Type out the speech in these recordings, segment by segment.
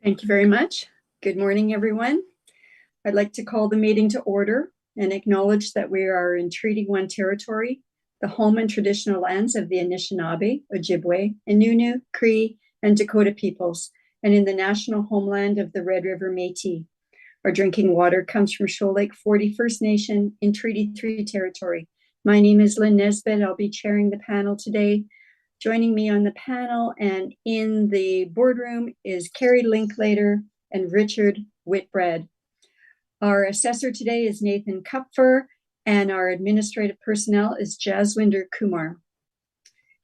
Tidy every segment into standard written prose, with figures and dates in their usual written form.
Thank you very much. Good morning, everyone. I'd like to call the meeting to order and acknowledge that we are in Treaty 1 territory, the home and traditional lands of the Anishinaabe, Ojibwe, Innu, Cree, and Dakota peoples, and in the national homeland of the Red River Métis. Our drinking water comes from Shoal Lake 40 First Nation in Treaty 3 territory. My name is Lynn Nesbitt. I'll be chairing the panel today. Joining me on the panel and in the boardroom is Carrie Linklater and Richard Whitbread. Our assessor today is Nathan Kupfer, and our administrative personnel is Jaswinder Kumar.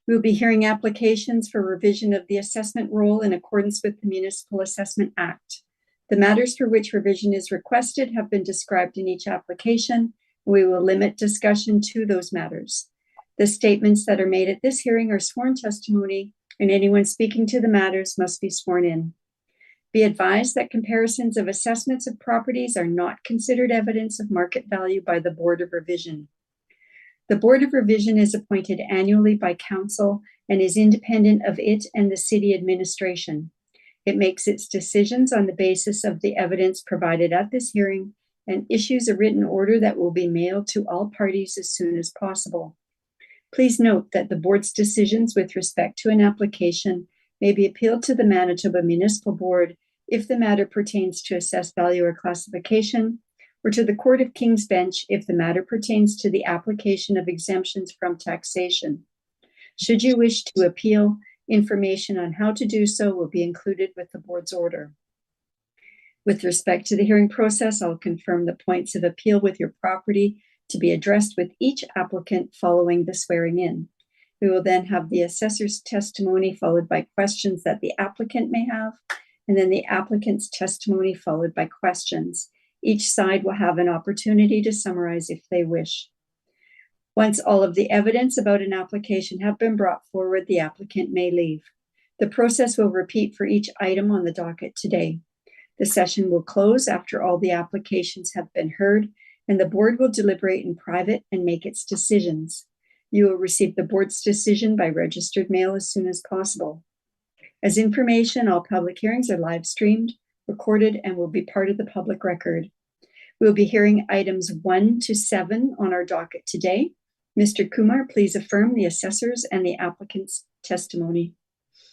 We'll be hearing applications for revision of the assessment roll in accordance with the Municipal Assessment Act. The matters for which revision is requested have been described in each application. We will limit discussion to those matters. The statements that are made at this hearing are sworn testimony, and anyone speaking to the matters must be sworn in. Be advised that comparisons of assessments of properties are not considered evidence of market value by the Board of Revision. The Board of Revision is appointed annually by Council and is independent of it and the City Administration. It makes its decisions on the basis of the evidence provided at this hearing and issues a written order that will be mailed to all parties as soon as possible. Please note that the board's decisions with respect to an application may be appealed to the Manitoba Municipal Board if the matter pertains to assessed value or classification, or to the Court of King's Bench if the matter pertains to the application of exemptions from taxation. Should you wish to appeal, information on how to do so will be included with the board's order. With respect to the hearing process, I'll confirm the points of appeal with your property to be addressed with each applicant following the swearing in. We will then have the assessor's testimony followed by questions that the applicant may have, and then the applicant's testimony followed by questions. Each side will have an opportunity to summarize if they wish. Once all of the evidence about an application have been brought forward, the applicant may leave. The process will repeat for each item on the docket today. The session will close after all the applications have been heard, and the board will deliberate in private and make its decisions. You will receive the board's decision by registered mail as soon as possible. As information, all public hearings are live streamed, recorded, and will be part of the public record. We'll be hearing items 1 to 7 on our docket today. Mr. Kumar, please affirm the assessor's and the applicant's testimony.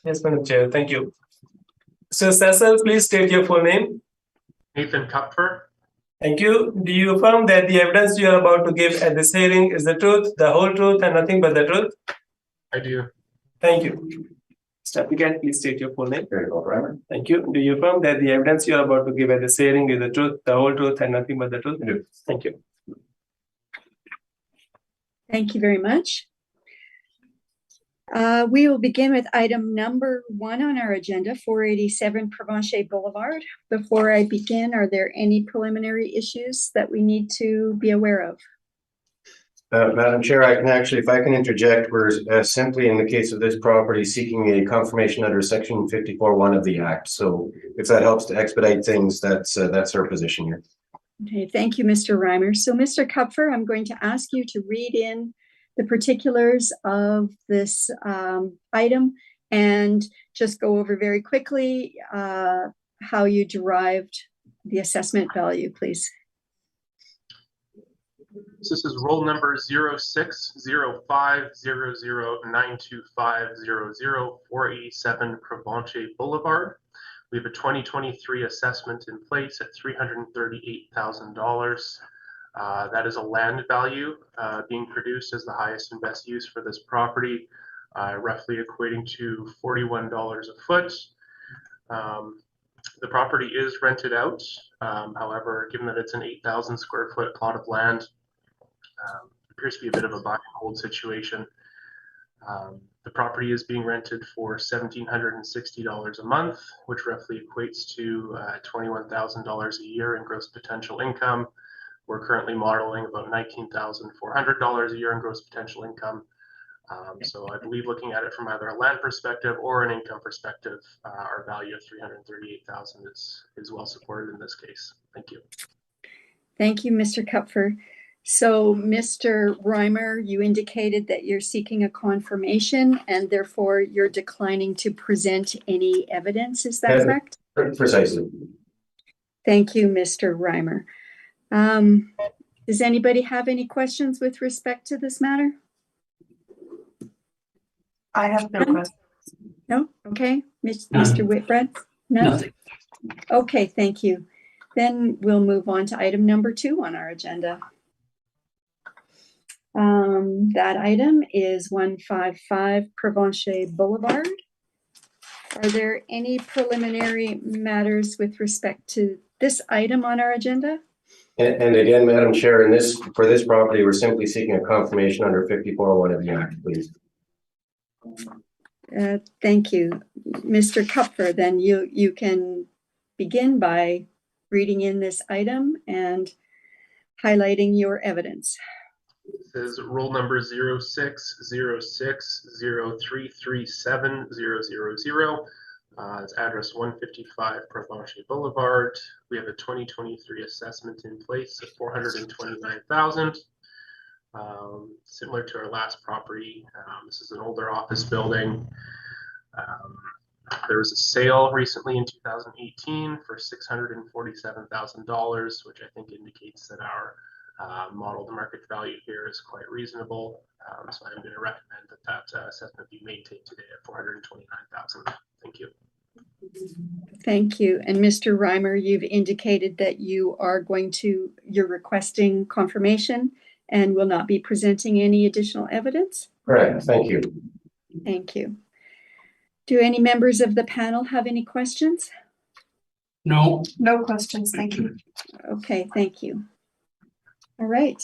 Yes, Madam Chair, thank you. So, assessor, please state your full name. Nathan Kupfer. Thank you. Do you affirm that the evidence you are about to give at this hearing is the truth, the whole truth, and nothing but the truth? I do. Thank you. Mr. Applicant, please state your full name. Very well, Reimer. Thank you. Do you affirm that the evidence you are about to give at this hearing is the truth, the whole truth, and nothing but the truth? I do. Thank you. Thank you very much. We will begin with item number 1 on our agenda, 487 Provencher Boulevard. Before I begin, are there any preliminary issues that we need to be aware of? Madam Chair, if I can interject, we're simply in the case of this property seeking a confirmation under section 54(1) of the Act. So if that helps to expedite things, that's our position here. Okay, thank you, Mr. Reimer. So Mr. Kupfer, I'm going to ask you to read in the particulars of this item and just go over very quickly how you derived the assessment value, please. This is roll number 06050092500487 Provencher Boulevard. We have a 2023 assessment in place at $338,000. That is a land value being produced as the highest and best use for this property, roughly equating to $41 a foot. The property is rented out. However, given that it's an 8,000 square foot plot of land, appears to be a bit of a buy and hold situation. The property is being rented for $1,760 a month, which roughly equates to $21,000 a year in gross potential income. We're currently modeling about $19,400 a year in gross potential income. So I believe looking at it from either a land perspective or an income perspective, our value of $338,000 is well supported in this case. Thank you. Thank you, Mr. Kupfer. So, Mr. Reimer, you indicated that you're seeking a confirmation and therefore you're declining to present any evidence. Is that correct? Precisely. Thank you, Mr. Reimer. Does anybody have any questions with respect to this matter? I have no questions. No? Okay. Mr. Whitbread? None? Nothing. Okay, thank you. Then we'll move on to item number 2 on our agenda. That item is 155 Provencher Boulevard. Are there any preliminary matters with respect to this item on our agenda? And again, Madam Chair, for this property, we're simply seeking a confirmation under 54.1 of the Act, please. Thank you. Mr. Kupfer, then you can begin by reading in this item and highlighting your evidence. It says roll number 0606033700. It's address 155 Provencher Boulevard. We have a 2023 assessment in place of $429,000. Similar to our last property, this is an older office building. There was a sale recently in 2018 for $647,000, which I think indicates that our modeled market value here is quite reasonable. So I'm going to recommend that assessment be maintained today at $429,000. Thank you. Thank you. And Mr. Reimer, you've indicated that you're requesting confirmation and will not be presenting any additional evidence? Correct. Thank you. Thank you. Do any members of the panel have any questions? No. No questions, thank you. Okay, thank you. All right.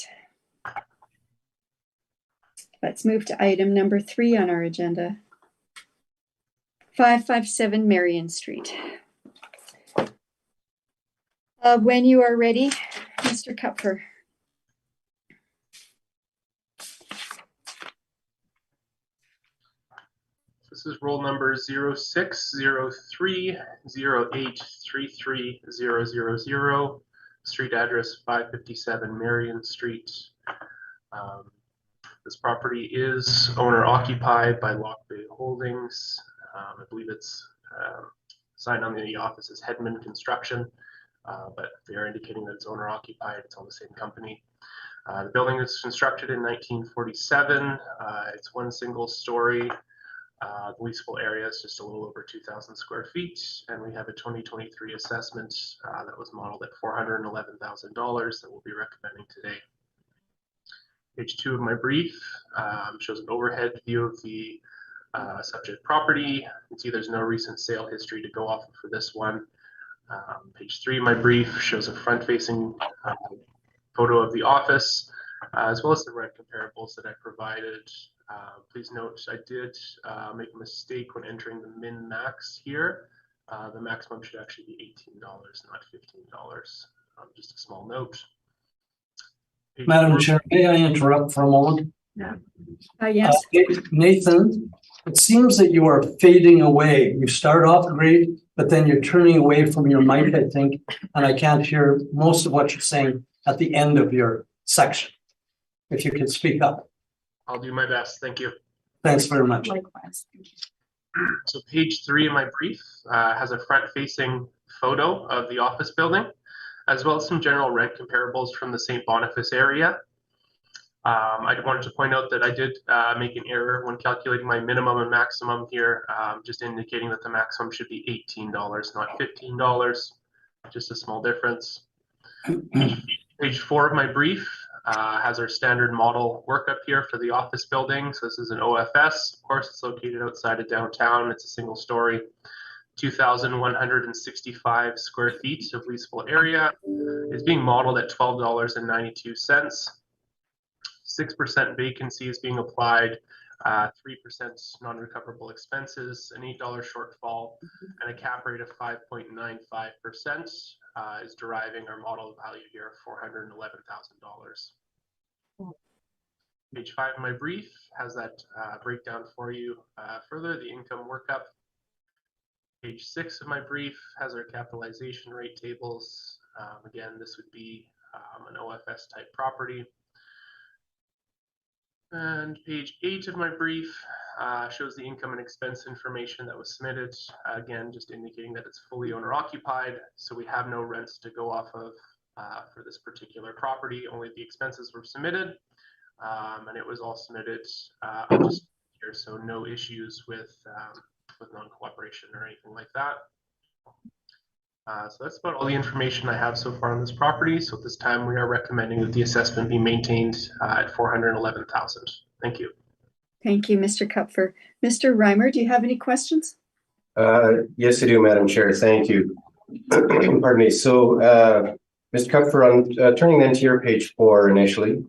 Let's move to item number 3 on our agenda. 557 Marion Street. When you are ready, Mr. Kupfer. This is roll number 0603083300. Street address 557 Marion Street. This property is owner occupied by Lock Bay Holdings. I believe it's signed on the office as Hedman Construction, but they are indicating that it's owner occupied. It's on the same company. The building was constructed in 1947. It's one single story. The leasable area is just a little over 2,000 square feet, and we have a 2023 assessment that was modeled at $411,000 that we'll be recommending today. Page 2 of my brief shows an overhead view of the subject property. You can see there's no recent sale history to go off of for this one. Page 3 of my brief shows a front-facing photo of the office, as well as the rent comparables that I provided. Please note I did make a mistake when entering the min-max here. The maximum should actually be $18, not $15. Just a small note. Page Madam 4. Chair, may I interrupt for a moment? Yes. Nathan, it seems that you are fading away. You start off great, but then you're turning away from your mic, I think, and I can't hear most of what you're saying at the end of your section. If you could speak up. I'll do my best. Thank you. Thanks very much. Likewise, thank you. So page 3 of my brief has a front-facing photo of the office building, as well as some general rent comparables from the St. Boniface area. I wanted to point out that I did make an error when calculating my minimum and maximum here, just indicating that the maximum should be $18, not $15. Just a small difference. Page 4 of my brief has our standard model workup here for the office building. So this is an OFS. Of course, it's located outside of downtown. It's a single story, 2,165 square feet of leasable area. It's being modeled at $12.92. 6% vacancy is being applied, 3% non-recoverable expenses, an $8 shortfall, and a cap rate of 5.95% is deriving our model value here of $411,000. Page 5 of my brief has that breakdown for you further, the income workup. Page 6 of my brief has our capitalization rate tables. Again, this would be an OFS type property. And page 8 of my brief shows the income and expense information that was submitted. Again, just indicating that it's fully owner occupied, so we have no rents to go off of for this particular property. Only the expenses were submitted, and it was all submitted up to here, so no issues with non-cooperation or anything like that. So that's about all the information I have so far on this property. So at this time, we are recommending that the assessment be maintained at $411,000. Thank you. Thank you, Mr. Kupfer. Mr. Reimer, do you have any questions? Yes, I do, Madam Chair. Thank you. Pardon me. So, Mr. Kupfer, on turning then to your page 4 initially.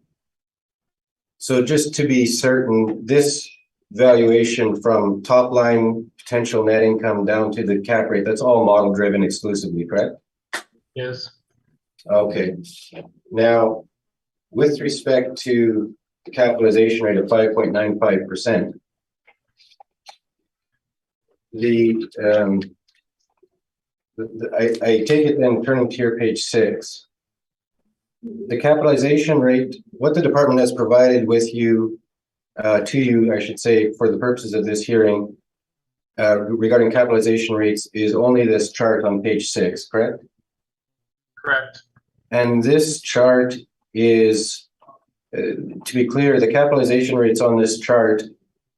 So just to be certain, this valuation from top line potential net income down to the cap rate, that's all model driven exclusively, correct? Yes. Okay. Now, with respect to the capitalization rate of 5.95%, I take it then, turning to your page 6, the capitalization rate, what the department has provided with you, to you, I should say, for the purposes of this hearing, regarding capitalization rates is only this chart on page 6, correct? Correct. And this chart is, to be clear, the capitalization rates on this chart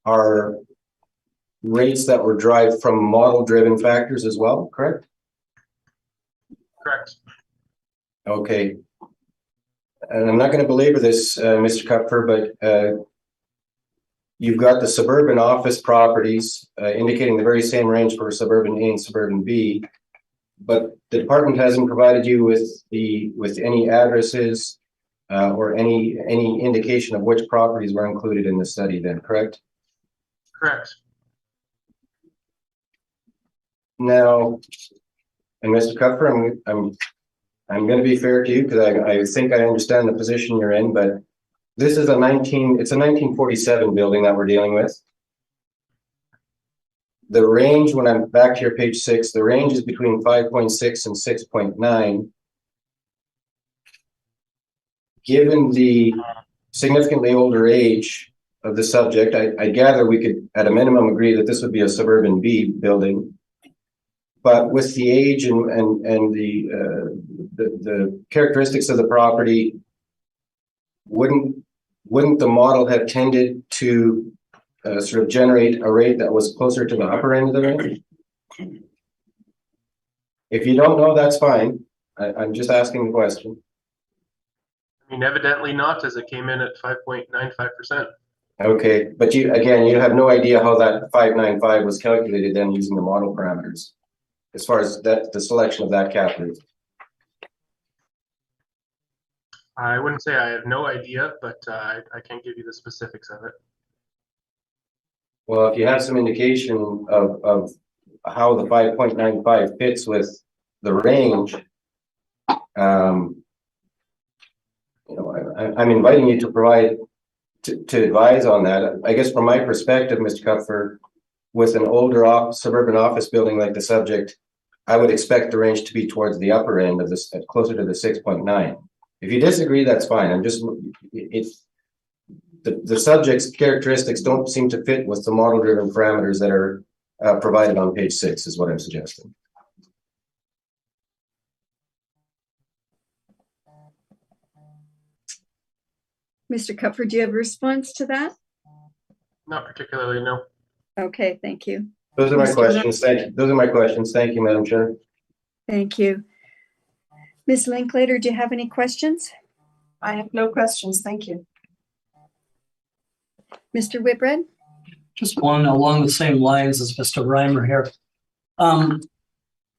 are rates that were derived from model-driven factors as well, correct? Correct. Okay. And I'm not going to belabor this, Mr. Kupfer, but you've got the suburban office properties indicating the very same range for suburban A and suburban B, but the department hasn't provided you with any addresses or any indication of which properties were included in the study then, correct? Correct. Now, and Mr. Kupfer, I'm going to be fair to you because I think I understand the position you're in, but this is it's a 1947 building that we're dealing with. The range, when I'm back to your page 6, the range is between 5.6 and 6.9. Given the significantly older age of the subject, I gather we could, at a minimum, agree that this would be a suburban B building. But with the age and the characteristics of the property, wouldn't the model have tended to sort of generate a rate that was closer to the upper end of the range? If you don't know, that's fine. I'm just asking the question. I mean, evidently not, as it came in at 5.95%. Okay, but you have no idea how that 595 was calculated then using the model parameters, as far as that the selection of that cap rate. I wouldn't say I have no idea, but I can't give you the specifics of it. Well, if you have some indication of how the 5.95 fits with the range, I'm inviting you to provide to advise on that. I guess from my perspective, Mr. Kupfer, with an older suburban office building like the subject, I would expect the range to be towards the upper end of this, closer to the 6.9. If you disagree, that's fine. I'm just, the subject's characteristics don't seem to fit with the model-driven parameters that are provided on page 6, is what I'm suggesting. Mr. Kupfer, do you have a response to that? Not particularly, no. Okay, thank you. Those are my Mr. questions. Thank you. Those are my questions. Thank you, Madam Chair. Thank you. Ms. Linklater, do you have any questions? I have no questions. Thank you. Mr. Whitbread? Just one along the same lines as Mr. Reimer here.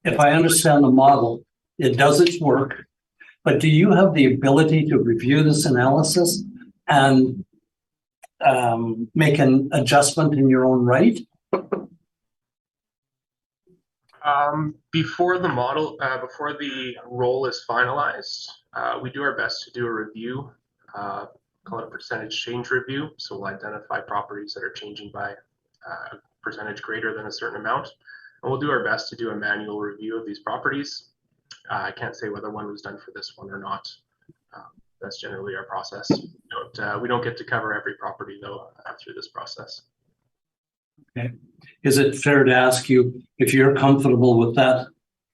If I understand the model, it does its work, but do you have the ability to review this analysis and make an adjustment in your own right? Before the model, before the role is finalized, we do our best to do a review, call it a percentage change review. So we'll identify properties that are changing by a percentage greater than a certain amount. And we'll do our best to do a manual review of these properties. I can't say whether one was done for this one or not. That's generally our process. We don't get to cover every property though through this process. Okay. Is it fair to ask you if you're comfortable with that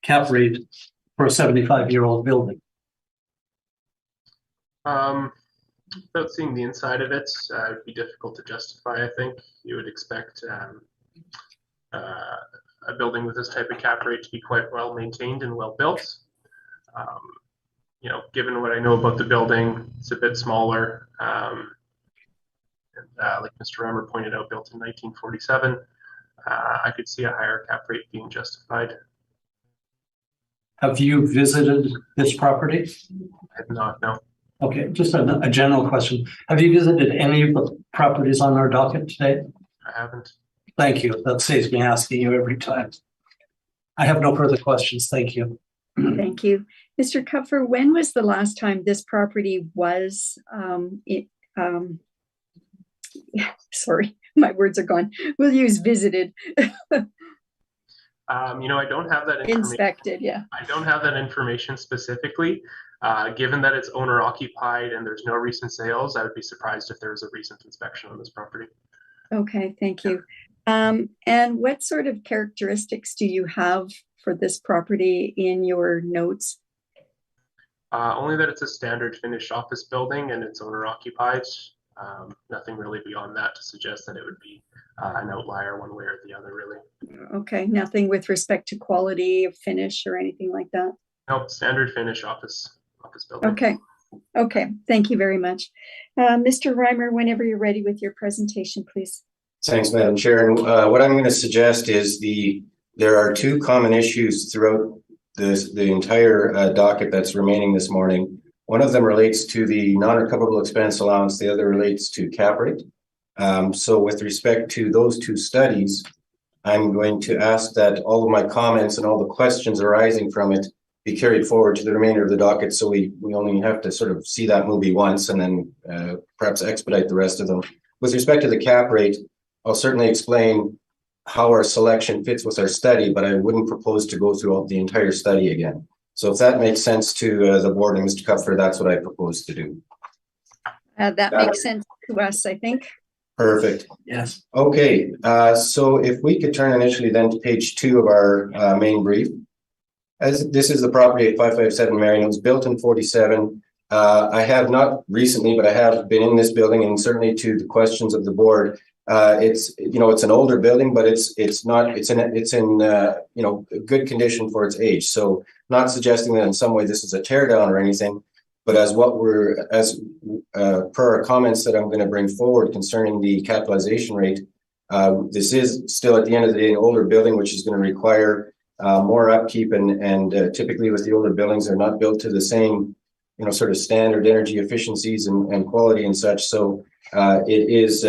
cap rate for a 75-year-old building? Without seeing the inside of it, it'd be difficult to justify. I think you would expect a building with this type of cap rate to be quite well maintained and well built. You know, given what I know about the building, it's a bit smaller. Like Mr. Reimer pointed out, built in 1947, I could see a higher cap rate being justified. Have you visited this property? I have not, no. Okay, just a general question. Have you visited any of the properties on our docket today? I haven't. Thank you. That saves me asking you every time. I have no further questions. Thank you. Thank you. Mr. Kupfer, when was the last time this property was, sorry, my words are gone. We'll use visited. You know, I don't have that information. Inspected, yeah. I don't have that information specifically. Given that it's owner occupied and there's no recent sales, I would be surprised if there was a recent inspection on this property. Okay, thank you. And what sort of characteristics do you have for this property in your notes? Only that it's a standard finished office building and it's owner occupied. Nothing really beyond that to suggest that it would be an outlier one way or the other, really. Okay, nothing with respect to quality of finish or anything like that? Nope, standard finish office building. Okay, thank you very much. Mr. Reimer, whenever you're ready with your presentation, please. Thanks, Madam Chair. And what I'm going to suggest is there are two common issues throughout the entire docket that's remaining this morning. One of them relates to the non-recoverable expense allowance. The other relates to cap rate. So with respect to those two studies, I'm going to ask that all of my comments and all the questions arising from it be carried forward to the remainder of the docket. So we only have to sort of see that movie once and then perhaps expedite the rest of them. With respect to the cap rate, I'll certainly explain how our selection fits with our study, but I wouldn't propose to go through the entire study again. So if that makes sense to the board and Mr. Kupfer, that's what I propose to do. That makes sense to us, I think. Perfect. Yes. Okay, so if we could turn initially then to page 2 of our main brief. As this is the property at 557 Marion. It was built in 47. I have not recently, but I have been in this building, and certainly to the questions of the board, it's an older building, but it's in good condition for its age. So not suggesting that in some way this is a tear down or anything, but per our comments that I'm going to bring forward concerning the capitalization rate, this is still at the end of the day an older building, which is going to require more upkeep, and typically with the older buildings, they're not built to the same sort of standard energy efficiencies and quality and such. So it is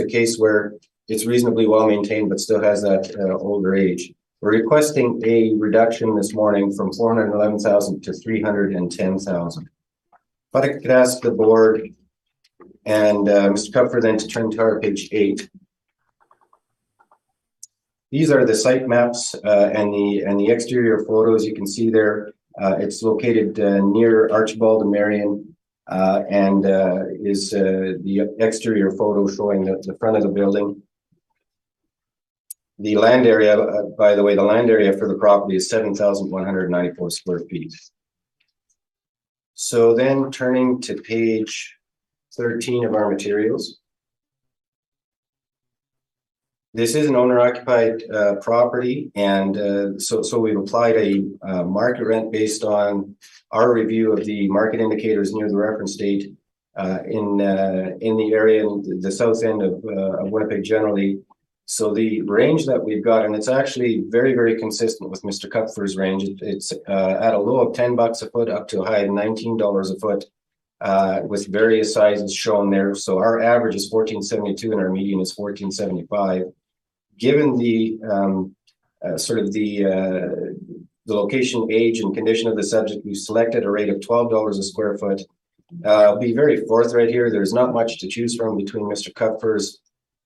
a case where it's reasonably well maintained, but still has that older age. We're requesting a reduction this morning from 411,000 to 310,000. But I could ask the board and Mr. Kupfer then to turn to our page 8. These are the site maps and the exterior photos. You can see there. It's located near Archibald and Marion, and is the exterior photo showing the front of the building. The land area, by the way, the land area for the property is 7,194 square feet. So then turning to page 13 of our materials. This is an owner-occupied property, and so we've applied a market rent based on our review of the market indicators near the reference date in the area in the south end of Winnipeg generally. So the range that we've got, and it's actually very, very consistent with Mr. Kupfer's range. It's at a low of $10 a foot up to a high of $19 a foot, with various sizes shown there. So our average is $14.72 and our median is $14.75. Given the the location, age, and condition of the subject, we've selected a rate of $12 a square foot. I'll be very forthright here. There's not much to choose from between Mr. Kupfer's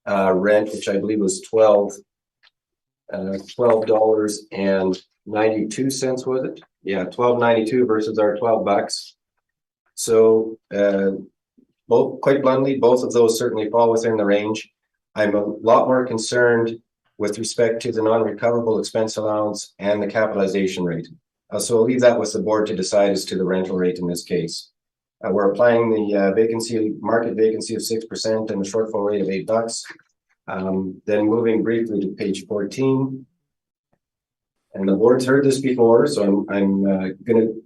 rent, which I believe was $12.92, was it? Yeah, $12.92 versus our $12. So quite bluntly, both of those certainly fall within the range. I'm a lot more concerned with respect to the non-recoverable expense allowance and the capitalization rate. So I'll leave that with the board to decide as to the rental rate in this case. We're applying the market vacancy of 6% and the shortfall rate of $8. Then moving briefly to page 14. And the board's heard this before, so I'm going to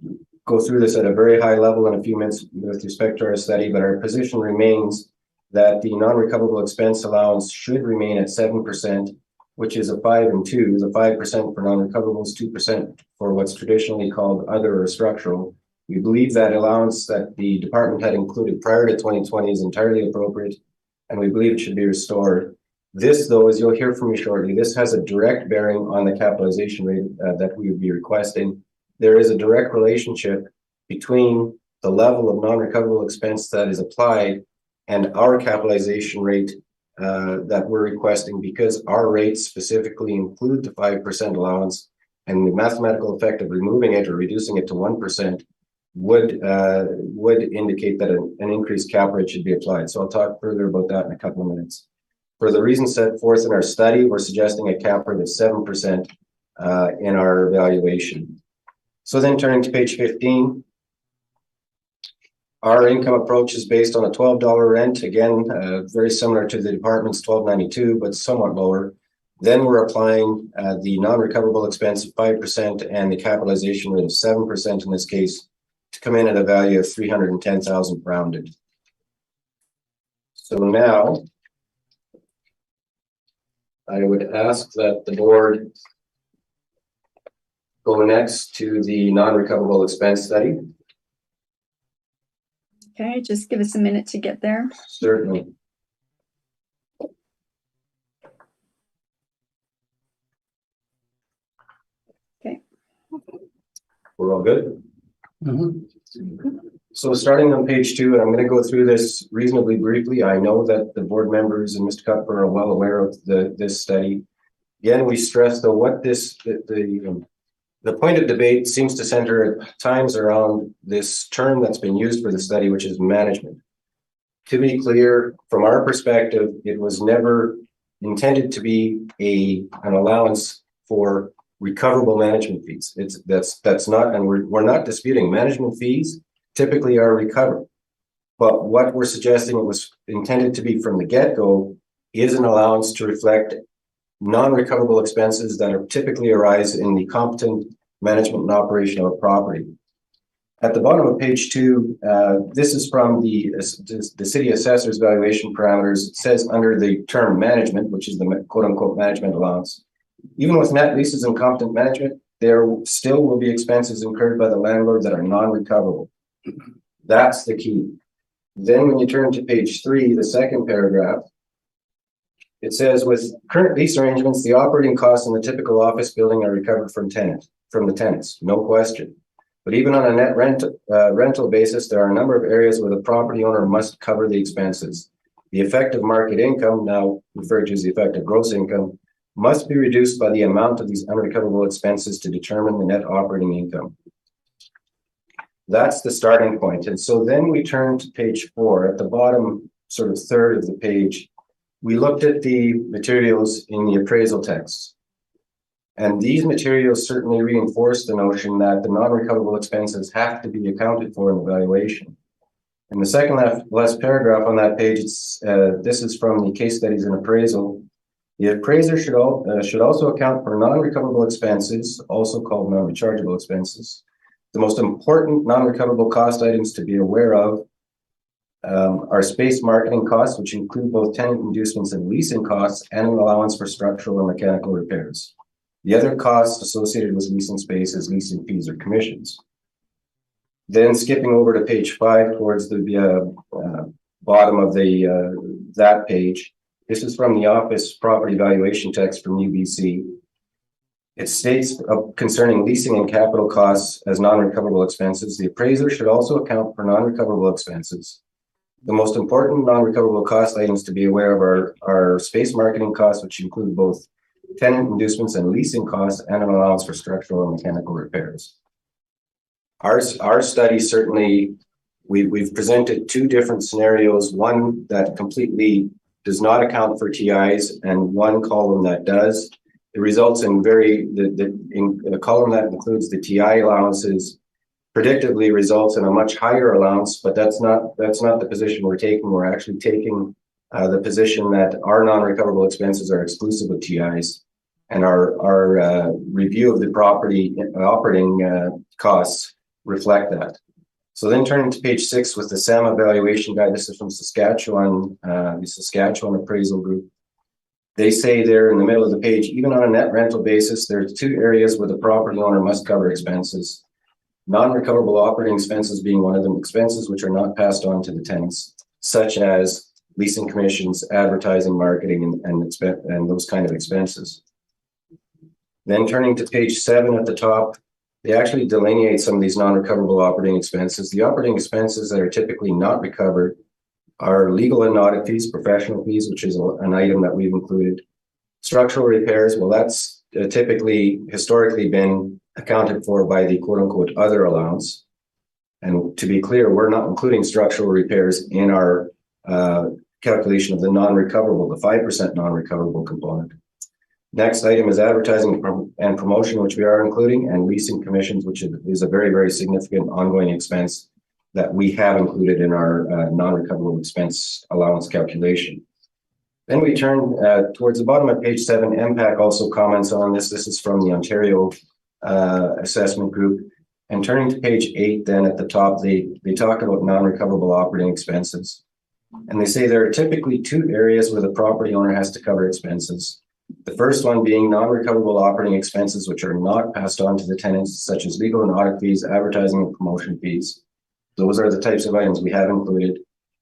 go through this at a very high level in a few minutes with respect to our study, but our position remains that the non-recoverable expense allowance should remain at 7%, which is a 5 and 2, the 5% for non-recoverables, 2% for what's traditionally called other or structural. We believe that allowance that the department had included prior to 2020 is entirely appropriate, and we believe it should be restored. This, though, as you'll hear from me shortly, this has a direct bearing on the capitalization rate that we would be requesting. There is a direct relationship between the level of non-recoverable expense that is applied and our capitalization rate that we're requesting, because our rates specifically include the 5% allowance, and the mathematical effect of removing it or reducing it to 1% would indicate that an increased cap rate should be applied. So I'll talk further about that in a couple of minutes. For the reasons set forth in our study, we're suggesting a cap rate of 7% in our evaluation. So then turning to page 15, our income approach is based on a $12 rent, again, very similar to the department's $12.92, but somewhat lower. Then we're applying the non-recoverable expense of 5% and the capitalization rate of 7% in this case to come in at a value of $310,000 rounded. So now I would ask that the board go next to the non-recoverable expense study. Okay, just give us a minute to get there. Certainly. Okay. We're all good? Mhm. So starting on page 2, and I'm going to go through this reasonably briefly. I know that the board members and Mr. Cuthbert are well aware of this study. Again, we stress though what the point of debate seems to center at times around this term that's been used for the study, which is management. To be clear, from our perspective, it was never intended to be an allowance for recoverable management fees. That's not, and we're not disputing management fees typically are recovered. But what we're suggesting it was intended to be from the get-go is an allowance to reflect non-recoverable expenses that are typically arise in the competent management and operation of a property. At the bottom of page 2, this is from the city assessor's valuation parameters. It says under the term management, which is the quote-unquote management allowance, even with net leases and competent management, there still will be expenses incurred by the landlord that are non-recoverable. That's the key. Then when you turn to page 3, the second paragraph, it says with current lease arrangements, the operating costs in the typical office building are recovered from the tenants, no question. But even on a net rental basis, there are a number of areas where the property owner must cover the expenses. The effective market income, now referred to as the effective gross income, must be reduced by the amount of these unrecoverable expenses to determine the net operating income. That's the starting point. And so then we turn to page 4. At the bottom sort of third of the page, we looked at the materials in the appraisal text. And these materials certainly reinforce the notion that the non-recoverable expenses have to be accounted for in the valuation. In the second last paragraph on that page, this is from the case studies and appraisal. The appraiser should also account for non-recoverable expenses, also called non-rechargeable expenses. The most important non-recoverable cost items to be aware of are space marketing costs, which include both tenant inducements and leasing costs, and an allowance for structural or mechanical repairs. The other costs associated with leasing space is leasing fees or commissions. Then skipping over to page 5 towards the bottom of that page, this is from the office property valuation text from UBC. It states concerning leasing and capital costs as non-recoverable expenses, the appraiser should also account for non-recoverable expenses. The most important non-recoverable cost items to be aware of are space marketing costs, which include both tenant inducements and leasing costs, and an allowance for structural and mechanical repairs. Our study certainly, we've presented 2 different scenarios, one that completely does not account for TIs and one column that does. It results in the column that includes the TI allowances predictably results in a much higher allowance, but that's not the position we're taking. We're actually taking the position that our non-recoverable expenses are exclusive of TIs, and our review of the property operating costs reflect that. So then turning to page 6 with the SAM evaluation guide, this is from Saskatchewan, the Saskatchewan Appraisal Group. They say there in the middle of the page, even on a net rental basis, there's 2 areas where the property owner must cover expenses. Non-recoverable operating expenses being one of them, expenses which are not passed on to the tenants, such as leasing commissions, advertising, marketing, and those kind of expenses. Then turning to page 7 at the top, they actually delineate some of these non-recoverable operating expenses. The operating expenses that are typically not recovered are legal and audit fees, professional fees, which is an item that we've included. Structural repairs, well, that's historically been accounted for by the quote-unquote other allowance. And to be clear, we're not including structural repairs in our calculation of the non-recoverable, the 5% non-recoverable component. Next item is advertising and promotion, which we are including, and leasing commissions, which is a very, very significant ongoing expense that we have included in our non-recoverable expense allowance calculation. Then we turn towards the bottom of page 7. MPAC also comments on this. This is from the Ontario assessment group. And turning to page 8, then at the top, they talk about non-recoverable operating expenses. And they say there are typically 2 areas where the property owner has to cover expenses. The first one being non-recoverable operating expenses, which are not passed on to the tenants, such as legal and audit fees, advertising and promotion fees. Those are the types of items we have included.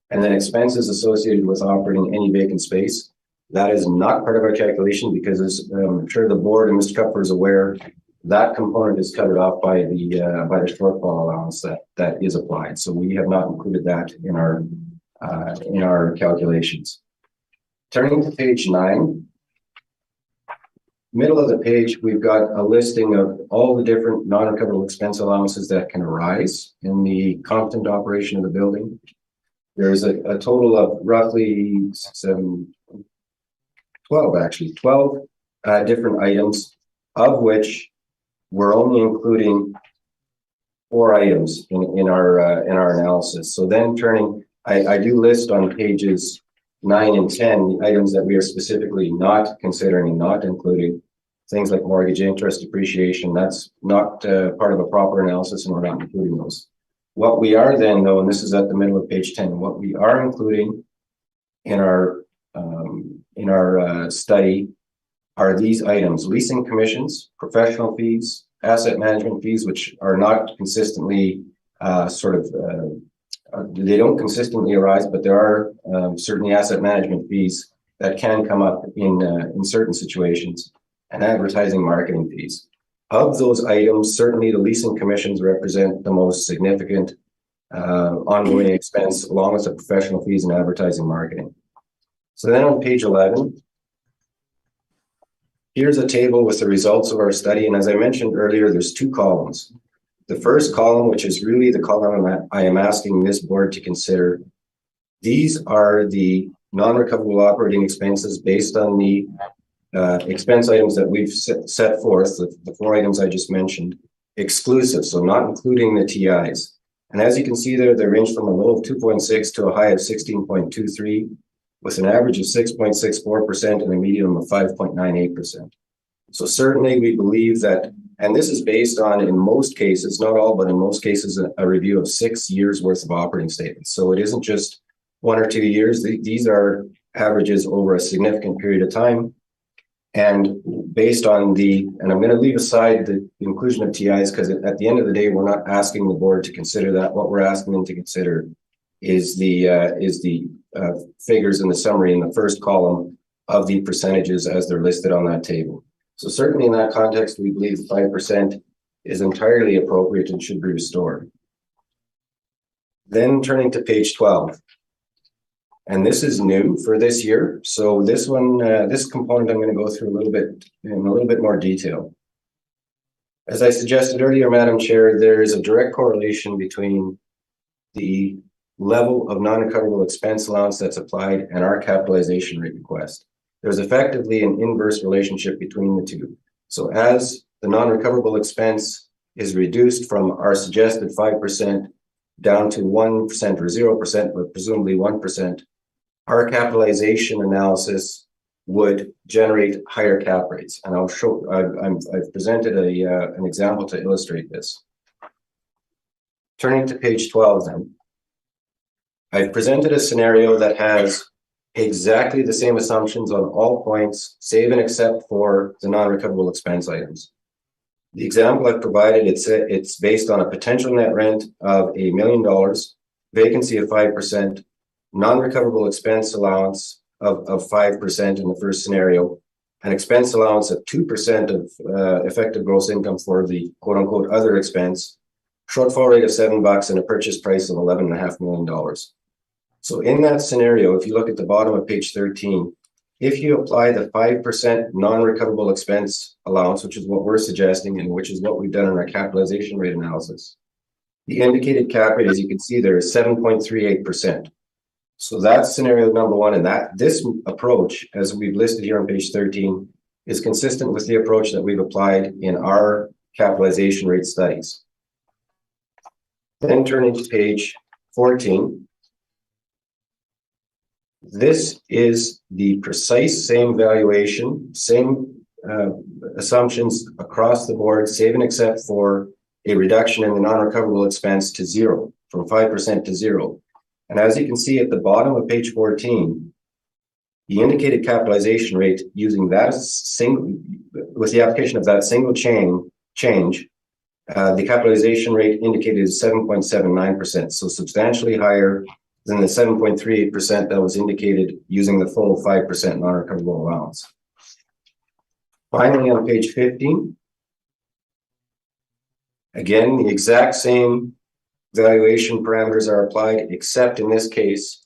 And then expenses associated with operating any vacant space. That is not part of our calculation because, as I'm sure the board and Mr. Kupfer is aware, that component is covered off by the shortfall allowance that is applied. So we have not included that in our calculations. Turning to page 9. Middle of the page, we've got a listing of all the different non-recoverable expense allowances that can arise in the competent operation of the building. There's a total of roughly 12 different items, of which we're only including 4 items in our analysis. So then I do list on pages 9 and 10 the items that we are specifically not considering and not including. Things like mortgage interest, depreciation, that's not part of a proper analysis, and we're not including those. What we are then, though, and this is at the middle of page 10, what we are including in our study are these items: leasing commissions, professional fees, asset management fees, which are not consistently they don't consistently arise, but there are certainly asset management fees that can come up in certain situations, and advertising marketing fees. Of those items, certainly the leasing commissions represent the most significant ongoing expense, along with the professional fees and advertising marketing. So then on page 11, here's a table with the results of our study. And as I mentioned earlier, there's 2 columns. The first column, which is really the column I am asking this board to consider, these are the non-recoverable operating expenses based on the expense items that we've set forth, the 4 items I just mentioned, exclusive, so not including the TIs. And as you can see there, they range from a low of 2.6 to a high of 16.23, with an average of 6.64% and a median of 5.98%. So certainly we believe that, and this is based on, in most cases, not all, but in most cases, a review of 6 years worth of operating statements. So it isn't just 1 or 2 years. These are averages over a significant period of time. And based on and I'm going to leave aside the inclusion of TIs, because at the end of the day, we're not asking the board to consider that. What we're asking them to consider is the figures in the summary in the first column of the percentages as they're listed on that table. So certainly in that context, we believe 5% is entirely appropriate and should be restored. Then turning to page 12. And this is new for this year. So this component I'm going to go through in a little bit more detail. As I suggested earlier, Madam Chair, there is a direct correlation between the level of non-recoverable expense allowance that's applied and our capitalization rate request. There's effectively an inverse relationship between the two. So as the non-recoverable expense is reduced from our suggested 5% down to 1% or 0%, but presumably 1%, our capitalization analysis would generate higher cap rates. And I'll show, I've presented an example to illustrate this. Turning to page 12 then. I've presented a scenario that has exactly the same assumptions on all points, save and except for the non-recoverable expense items. The example I've provided, it's based on a potential net rent of $1 million, vacancy of 5%, non-recoverable expense allowance of 5% in the first scenario, an expense allowance of 2% of effective gross income for the quote-unquote other expense, shortfall rate of $7, and a purchase price of $11.5 million. So in that scenario, if you look at the bottom of page 13, if you apply the 5% non-recoverable expense allowance, which is what we're suggesting and which is what we've done in our capitalization rate analysis, the indicated cap rate, as you can see there, is 7.38%. So that's scenario number one, and this approach, as we've listed here on page 13, is consistent with the approach that we've applied in our capitalization rate studies. Then turning to page 14, this is the precise same valuation, same assumptions across the board, save and except for a reduction in the non-recoverable expense to 0, from 5% to 0. And as you can see at the bottom of page 14, the indicated capitalization rate using that with the application of that single change, the capitalization rate indicated is 7.79%, so substantially higher than the 7.38% that was indicated using the full 5% non-recoverable allowance. Finally, on page 15, again, the exact same valuation parameters are applied, except in this case,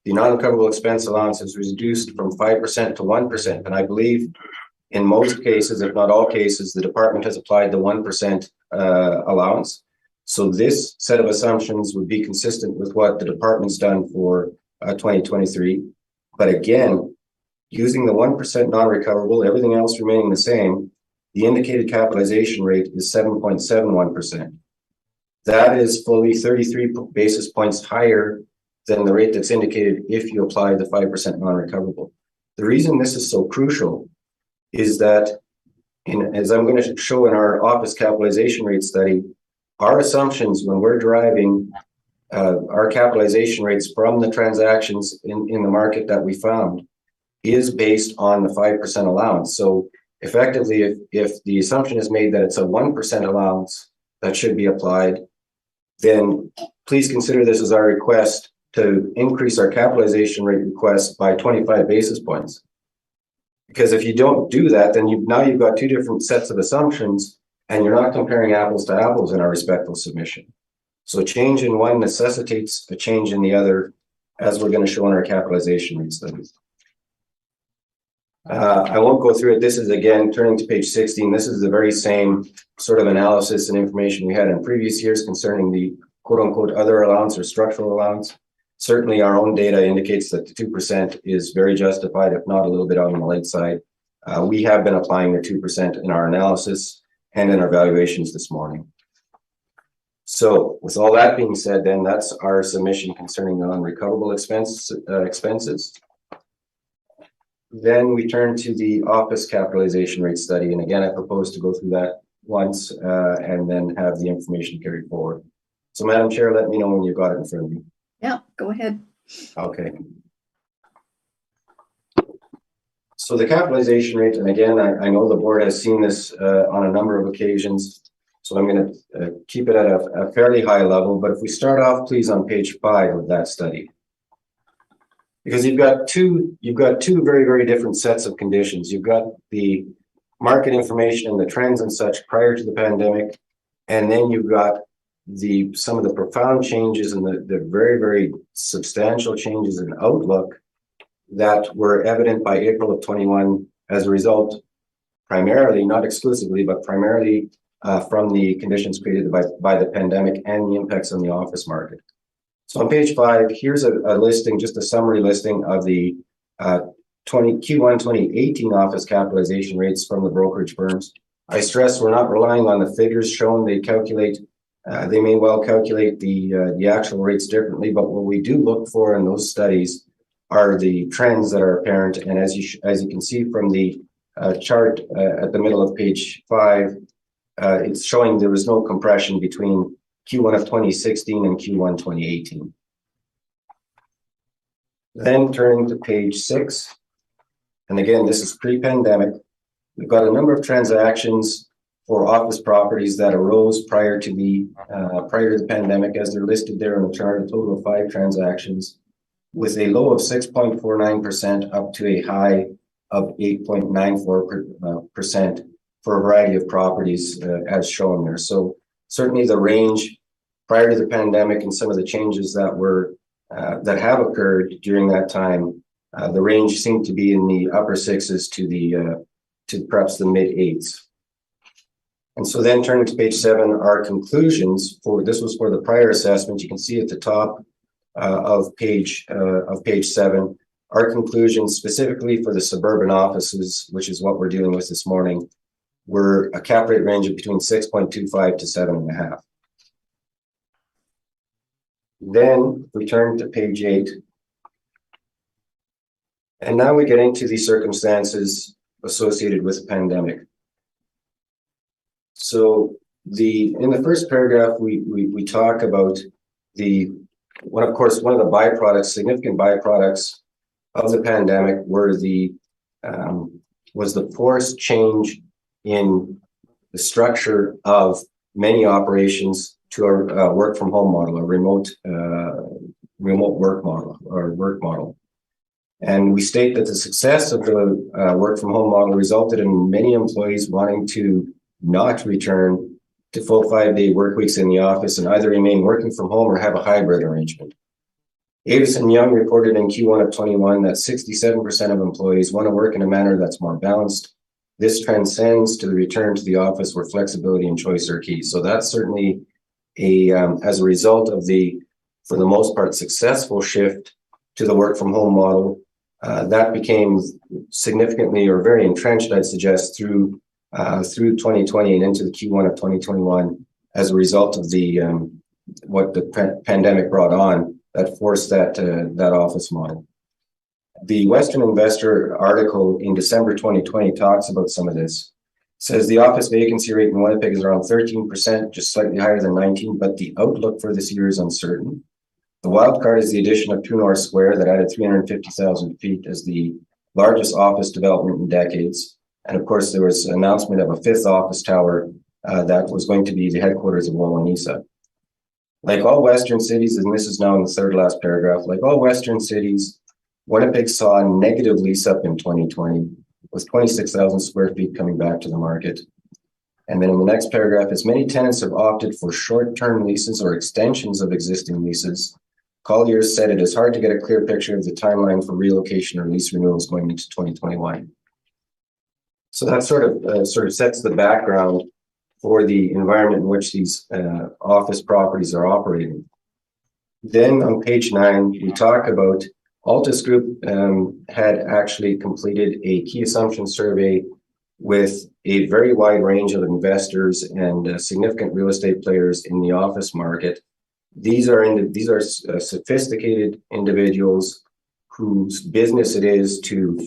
the non-recoverable expense allowance is reduced from 5% to 1%. And I believe in most cases, if not all cases, the department has applied the 1% allowance. So this set of assumptions would be consistent with what the department's done for 2023. But again, using the 1% non-recoverable, everything else remaining the same, the indicated capitalization rate is 7.71%. That is fully 33 basis points higher than the rate that's indicated if you apply the 5% non-recoverable. The reason this is so crucial is that, as I'm going to show in our office capitalization rate study, our assumptions when we're deriving our capitalization rates from the transactions in the market that we found is based on the 5% allowance. So effectively, if the assumption is made that it's a 1% allowance that should be applied, then please consider this as our request to increase our capitalization rate request by 25 basis points. Because if you don't do that, then now you've got two different sets of assumptions and you're not comparing apples to apples in our respectful submission. So change in one necessitates a change in the other, as we're going to show in our capitalization rate studies. I won't go through it. This is, again, turning to page 16. This is the very same sort of analysis and information we had in previous years concerning the quote-unquote other allowance or structural allowance. Certainly, our own data indicates that the 2% is very justified, if not a little bit on the light side. We have been applying the 2% in our analysis and in our valuations this morning. So with all that being said, then that's our submission concerning the non-recoverable expenses. Then we turn to the office capitalization rate study. And again, I propose to go through that once and then have the information carried forward. So Madam Chair, let me know when you've got it in front of you. Yeah, go ahead. Okay. So the capitalization rate, and again, I know the board has seen this on a number of occasions, so I'm going to keep it at a fairly high level. But if we start off, please, on page 5 of that study, because you've got two very, very different sets of conditions. You've got the market information and the trends and such prior to the pandemic, and then you've got some of the profound changes and the very, very substantial changes in outlook that were evident by April of 21 as a result, primarily, not exclusively, but primarily from the conditions created by the pandemic and the impacts on the office market. So on page 5, here's a listing, just a summary listing of the Q1 2018 office capitalization rates from the brokerage firms. I stress we're not relying on the figures shown. They calculate, they may well calculate the actual rates differently, but what we do look for in those studies are the trends that are apparent. And as you can see from the chart at the middle of page 5, it's showing there was no compression between Q1 of 2016 and Q1 2018. Then turning to page 6, and again, this is pre-pandemic. We've got a number of transactions for office properties that arose prior to the pandemic, as they're listed there in the chart. A total of 5 transactions, with a low of 6.49% up to a high of 8.94% for a variety of properties, as shown there. So certainly the range prior to the pandemic and some of the changes that were that have occurred during that time, the range seemed to be in the upper 6s to perhaps the mid 8s. And so then turning to page 7, our conclusions for this was for the prior assessment. You can see at the top of page 7, our conclusions specifically for the suburban offices, which is what we're dealing with this morning, were a cap rate range of between 6.25 to 7.5. Then we turn to page 8. And now we get into the circumstances associated with the pandemic. So in the first paragraph, we talk about one of the byproducts, significant byproducts of the pandemic was the forced change in the structure of many operations to a work from home model, a remote work model. And we state that the success of the work from home model resulted in many employees wanting to not return to full 5-day work weeks in the office and either remain working from home or have a hybrid arrangement. Avis and Young reported in Q1 of 21 that 67% of employees want to work in a manner that's more balanced. This transcends to the return to the office where flexibility and choice are key. So that's certainly as a result of for the most part, successful shift to the work from home model. That became significantly or very entrenched, I'd suggest, through 2020 and into the Q1 of 2021 as a result of what the pandemic brought on that forced that office model. The Western Investor article in December 2020 talks about some of this. It says the office vacancy rate in Winnipeg is around 13%, just slightly higher than 19, but the outlook for this year is uncertain. The wild card is the addition of 2 North Square that added 350,000 feet as the largest office development in decades. And of course, there was an announcement of a 5th office tower that was going to be the headquarters of Wawanesa. Like all Western cities, and this is now in the third last paragraph, like all Western cities, Winnipeg saw a negative lease up in 2020 with 26,000 square feet coming back to the market. And then in the next paragraph, as many tenants have opted for short-term leases or extensions of existing leases, Colliers said it is hard to get a clear picture of the timeline for relocation or lease renewals going into 2021. So that sort of sets the background for the environment in which these office properties are operating. Then on page 9, we talk about Altus Group had actually completed a key assumption survey with a very wide range of investors and significant real estate players in the office market. These are sophisticated individuals whose business it is to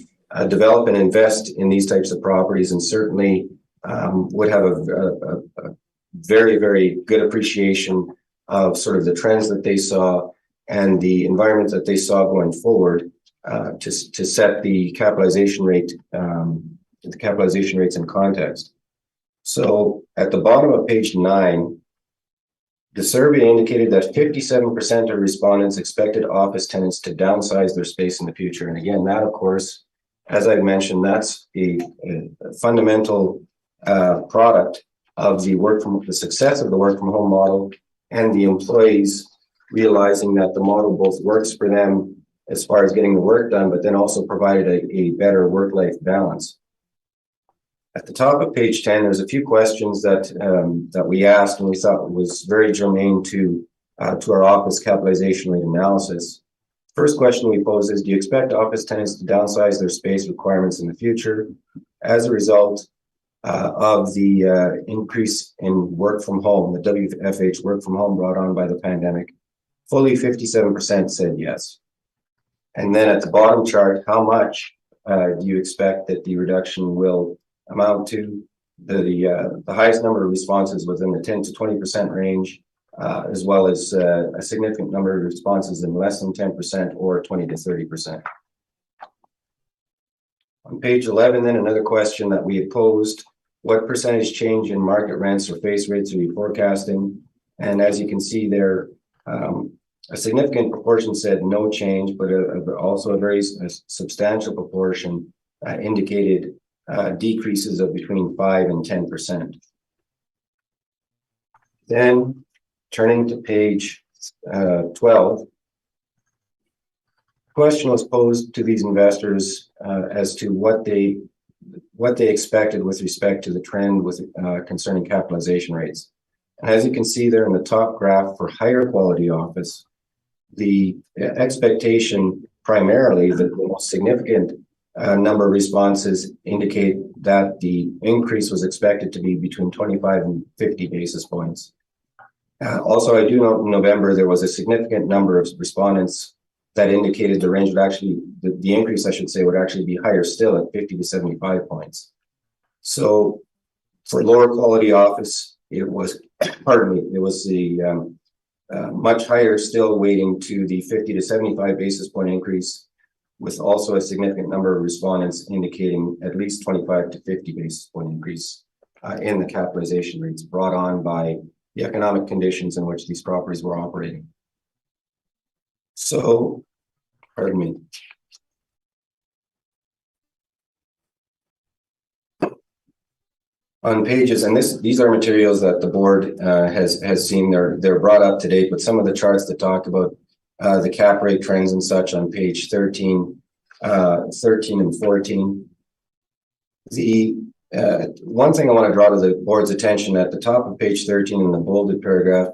develop and invest in these types of properties, and certainly would have a very, very good appreciation of sort of the trends that they saw and the environment that they saw going forward to set the capitalization rates in context. So at the bottom of page 9, the survey indicated that 57% of respondents expected office tenants to downsize their space in the future. And again, that, of course, as I mentioned, that's a fundamental product of the success of the work from home model and the employees realizing that the model both works for them as far as getting the work done, but then also provided a better work-life balance. At the top of page 10, there's a few questions that we asked and we thought was very germane to to our office capitalization rate analysis. First question we pose is, do you expect office tenants to downsize their space requirements in the future as a result of the increase in work from home, the WFH work from home brought on by the pandemic? Fully 57% said yes. And then at the bottom chart, how much do you expect that the reduction will amount to? The highest number of responses within the 10 to 20% range, as well as a significant number of responses in less than 10% or 20 to 30%. On page 11, then another question that we had posed, what percentage change in market rents or face rates are you forecasting? And as you can see there, a significant proportion said no change, but also a very substantial proportion indicated decreases of between 5 and 10%. Then turning to page 12, the question was posed to these investors as to what they expected with respect to the trend with concerning capitalization rates. And as you can see there in the top graph for higher quality office, the expectation primarily, the most significant number of responses indicate that the increase was expected to be between 25 and 50 basis points. Also, I do note in November, there was a significant number of respondents that indicated the range would actually, the increase, I should say, would actually be higher still at 50 to 75 points. So for lower quality office, it was, pardon me, it was the much higher still weighting to the 50 to 75 basis point increase, with also a significant number of respondents indicating at least 25 to 50 basis point increase in the capitalization rates brought on by the economic conditions in which these properties were operating. So, pardon me. On pages, and these are materials that the board has seen. They're brought up to date, but some of the charts that talk about the cap rate trends and such on page 13 and 14. The one thing I want to draw to the board's attention at the top of page 13 in the bolded paragraph,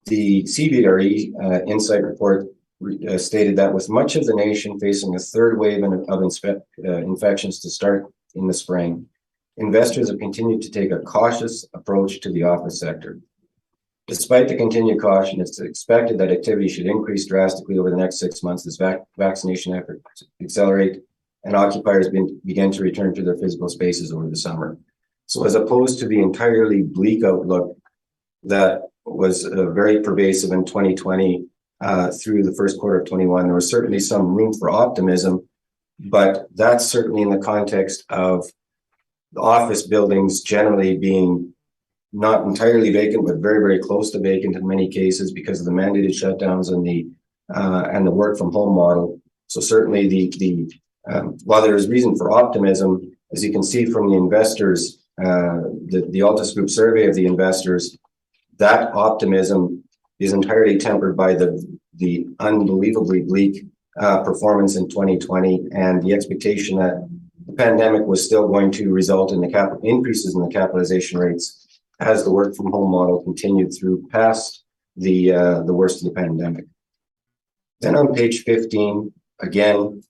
the CBRE Insight report stated that with much of the nation facing a third wave of infections to start in the spring, investors have continued to take a cautious approach to the office sector. Despite the continued caution, it's expected that activity should increase drastically over the next 6 months as vaccination efforts accelerate and occupiers begin to return to their physical spaces over the summer. So as opposed to the entirely bleak outlook that was very pervasive in 2020 through the first quarter of 21, there was certainly some room for optimism, but that's certainly in the context of the office buildings generally being not entirely vacant, but very, very close to vacant in many cases because of the mandated shutdowns and the work from home model. So certainly while there is reason for optimism, as you can see from the investors, the Altus Group survey of the investors, that optimism is entirely tempered by the unbelievably bleak performance in 2020 and the expectation that the pandemic was still going to result in the increases in the capitalization rates as the work from home model continued through past the worst of the pandemic. Then on page 15, again,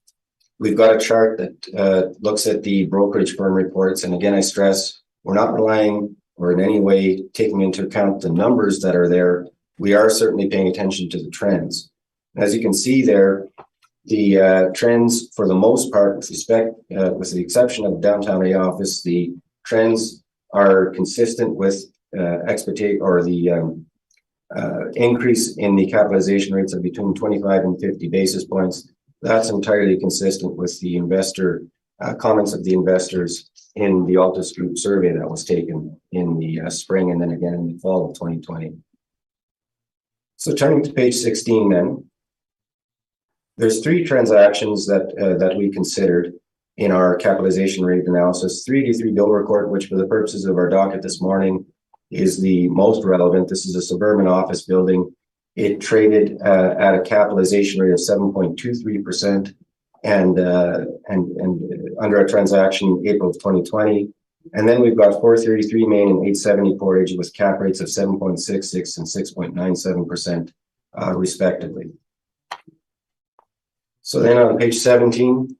we've got a chart that looks at the brokerage firm reports. And again, I stress, we're not relying or in any way taking into account the numbers that are there. We are certainly paying attention to the trends. As you can see there, the trends for the most part, with the exception of downtown A office, the trends are consistent with expectation or the increase in the capitalization rates of between 25 and 50 basis points. That's entirely consistent with the investor comments of the investors in the Altus Group survey that was taken in the spring and then again in the fall of 2020. So turning to page 16 then, there's 3 transactions that we considered in our capitalization rate analysis. 383 Dover Court, which for the purposes of our docket this morning is the most relevant. This is a suburban office building. It traded at a capitalization rate of 7.23% and under a transaction April of 2020. And then we've got 433 Main and 870 Portage with cap rates of 7.66 and 6.97% respectively. So then on page 17,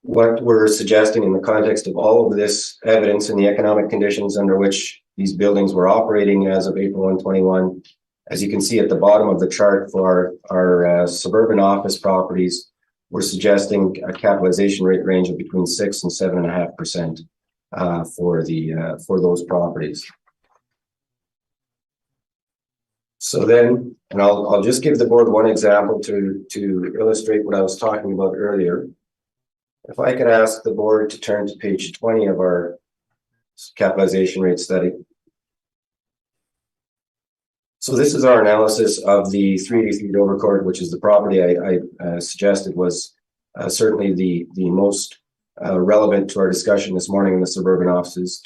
what we're suggesting in the context of all of this evidence and the economic conditions under which these buildings were operating as of April 121, as you can see at the bottom of the chart for our suburban office properties, we're suggesting a capitalization rate range of between 6 and 7.5% for those properties. So then, and I'll just give the board one example to illustrate what I was talking about earlier. If I could ask the board to turn to page 20 of our capitalization rate study. So this is our analysis of the 383 Dovercourt, which is the property I suggested was certainly the most relevant to our discussion this morning in the suburban offices.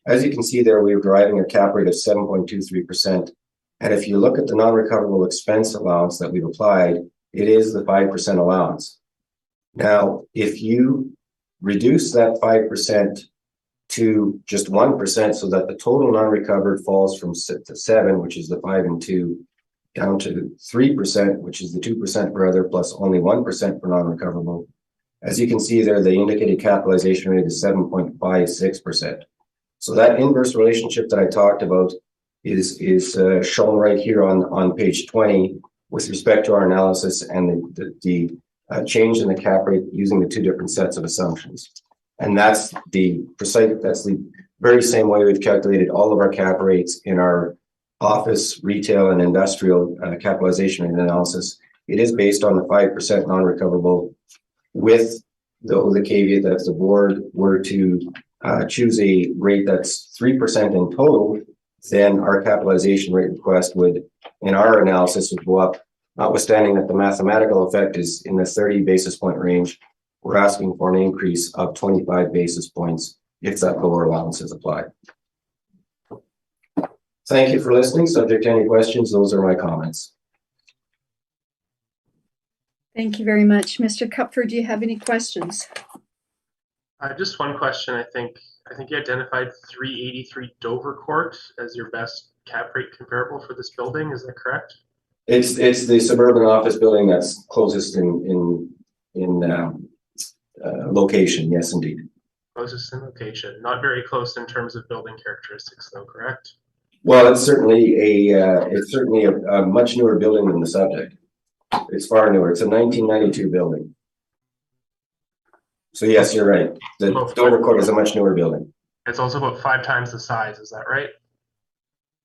As you can see there, we're deriving a cap rate of 7.23%. And if you look at the non-recoverable expense allowance that we've applied, it is the 5% allowance. Now, if you reduce that 5% to just 1%, so that the total non-recovered falls from 6 to 7, which is the 5 and 2, down to 3%, which is the 2% for other, plus only 1% for non-recoverable. As you can see there, the indicated capitalization rate is 7.56%. So that inverse relationship that I talked about is shown right here on page 20 with respect to our analysis and the change in the cap rate using the two different sets of assumptions. And that's the very same way we've calculated all of our cap rates in our office, retail, and industrial capitalization rate analysis. It is based on the 5% non-recoverable, with the caveat that if the board were to choose a rate that's 3% in total, then our capitalization rate request would, in our analysis, would go up. Notwithstanding that the mathematical effect is in the 30 basis point range, we're asking for an increase of 25 basis points if that lower allowance is applied. Thank you for listening. Subject to any questions, those are my comments. Thank you very much. Mr. Kupfer, do you have any questions? Just one question. I think you identified 383 Dovercourt as your best cap rate comparable for this building. Is that correct? It's the suburban office building that's closest in location. Yes, indeed. Closest in location, not very close in terms of building characteristics, though. Correct? Well, it's certainly a much newer building than the subject. It's far newer. It's a 1992 building. So yes, you're right. The Dovercourt is a much newer building. It's also about 5 times the size. Is that right?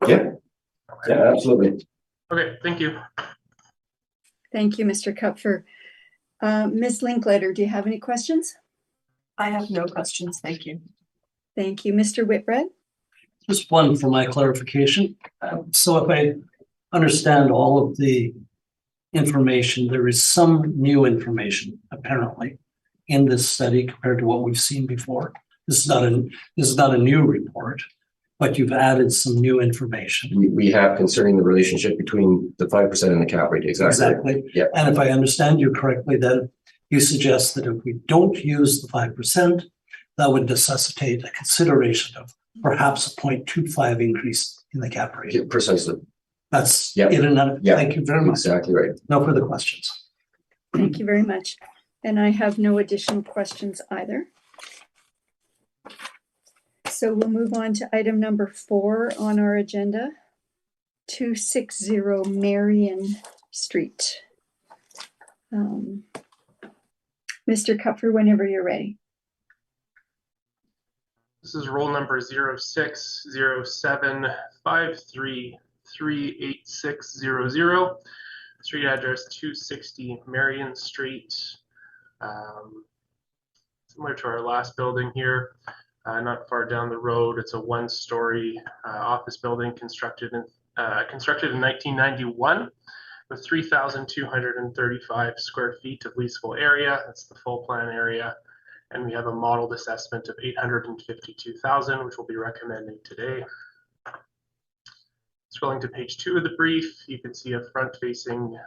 Yeah. Okay. Yeah, absolutely. Okay. Thank you. Thank you, Mr. Kupfer. Ms. Linkletter, do you have any questions? I have no questions. Thank you. Thank you. Mr. Whitbread? Just one for my clarification. So if I understand all of the information, there is some new information apparently in this study compared to what we've seen before. This is not a new report, but you've added some new information. We have concerning the relationship between the 5% and the cap rate. Exactly. Yeah. And if I understand you correctly, then you suggest that if we don't use the 5%, that would necessitate a consideration of perhaps a 0.25 increase in the cap rate. Yeah, precisely. That's it in a, Thank you very much. Exactly right. No further questions. Thank you very much. And I have no additional questions either. So we'll move on to item number 4 on our agenda, 260 Marion Street. Mr. Kupfer, whenever you're ready. This is roll number 0607533860. Street address 260 Marion Street. Similar to our last building here, not far down the road. It's a 1-story office building constructed in 1991 with 3,235 square feet of leasable area. That's the full plan area. And we have a modeled assessment of $852,000, which we'll be recommending today. Scrolling to page 2 of the brief, you can see a front-facing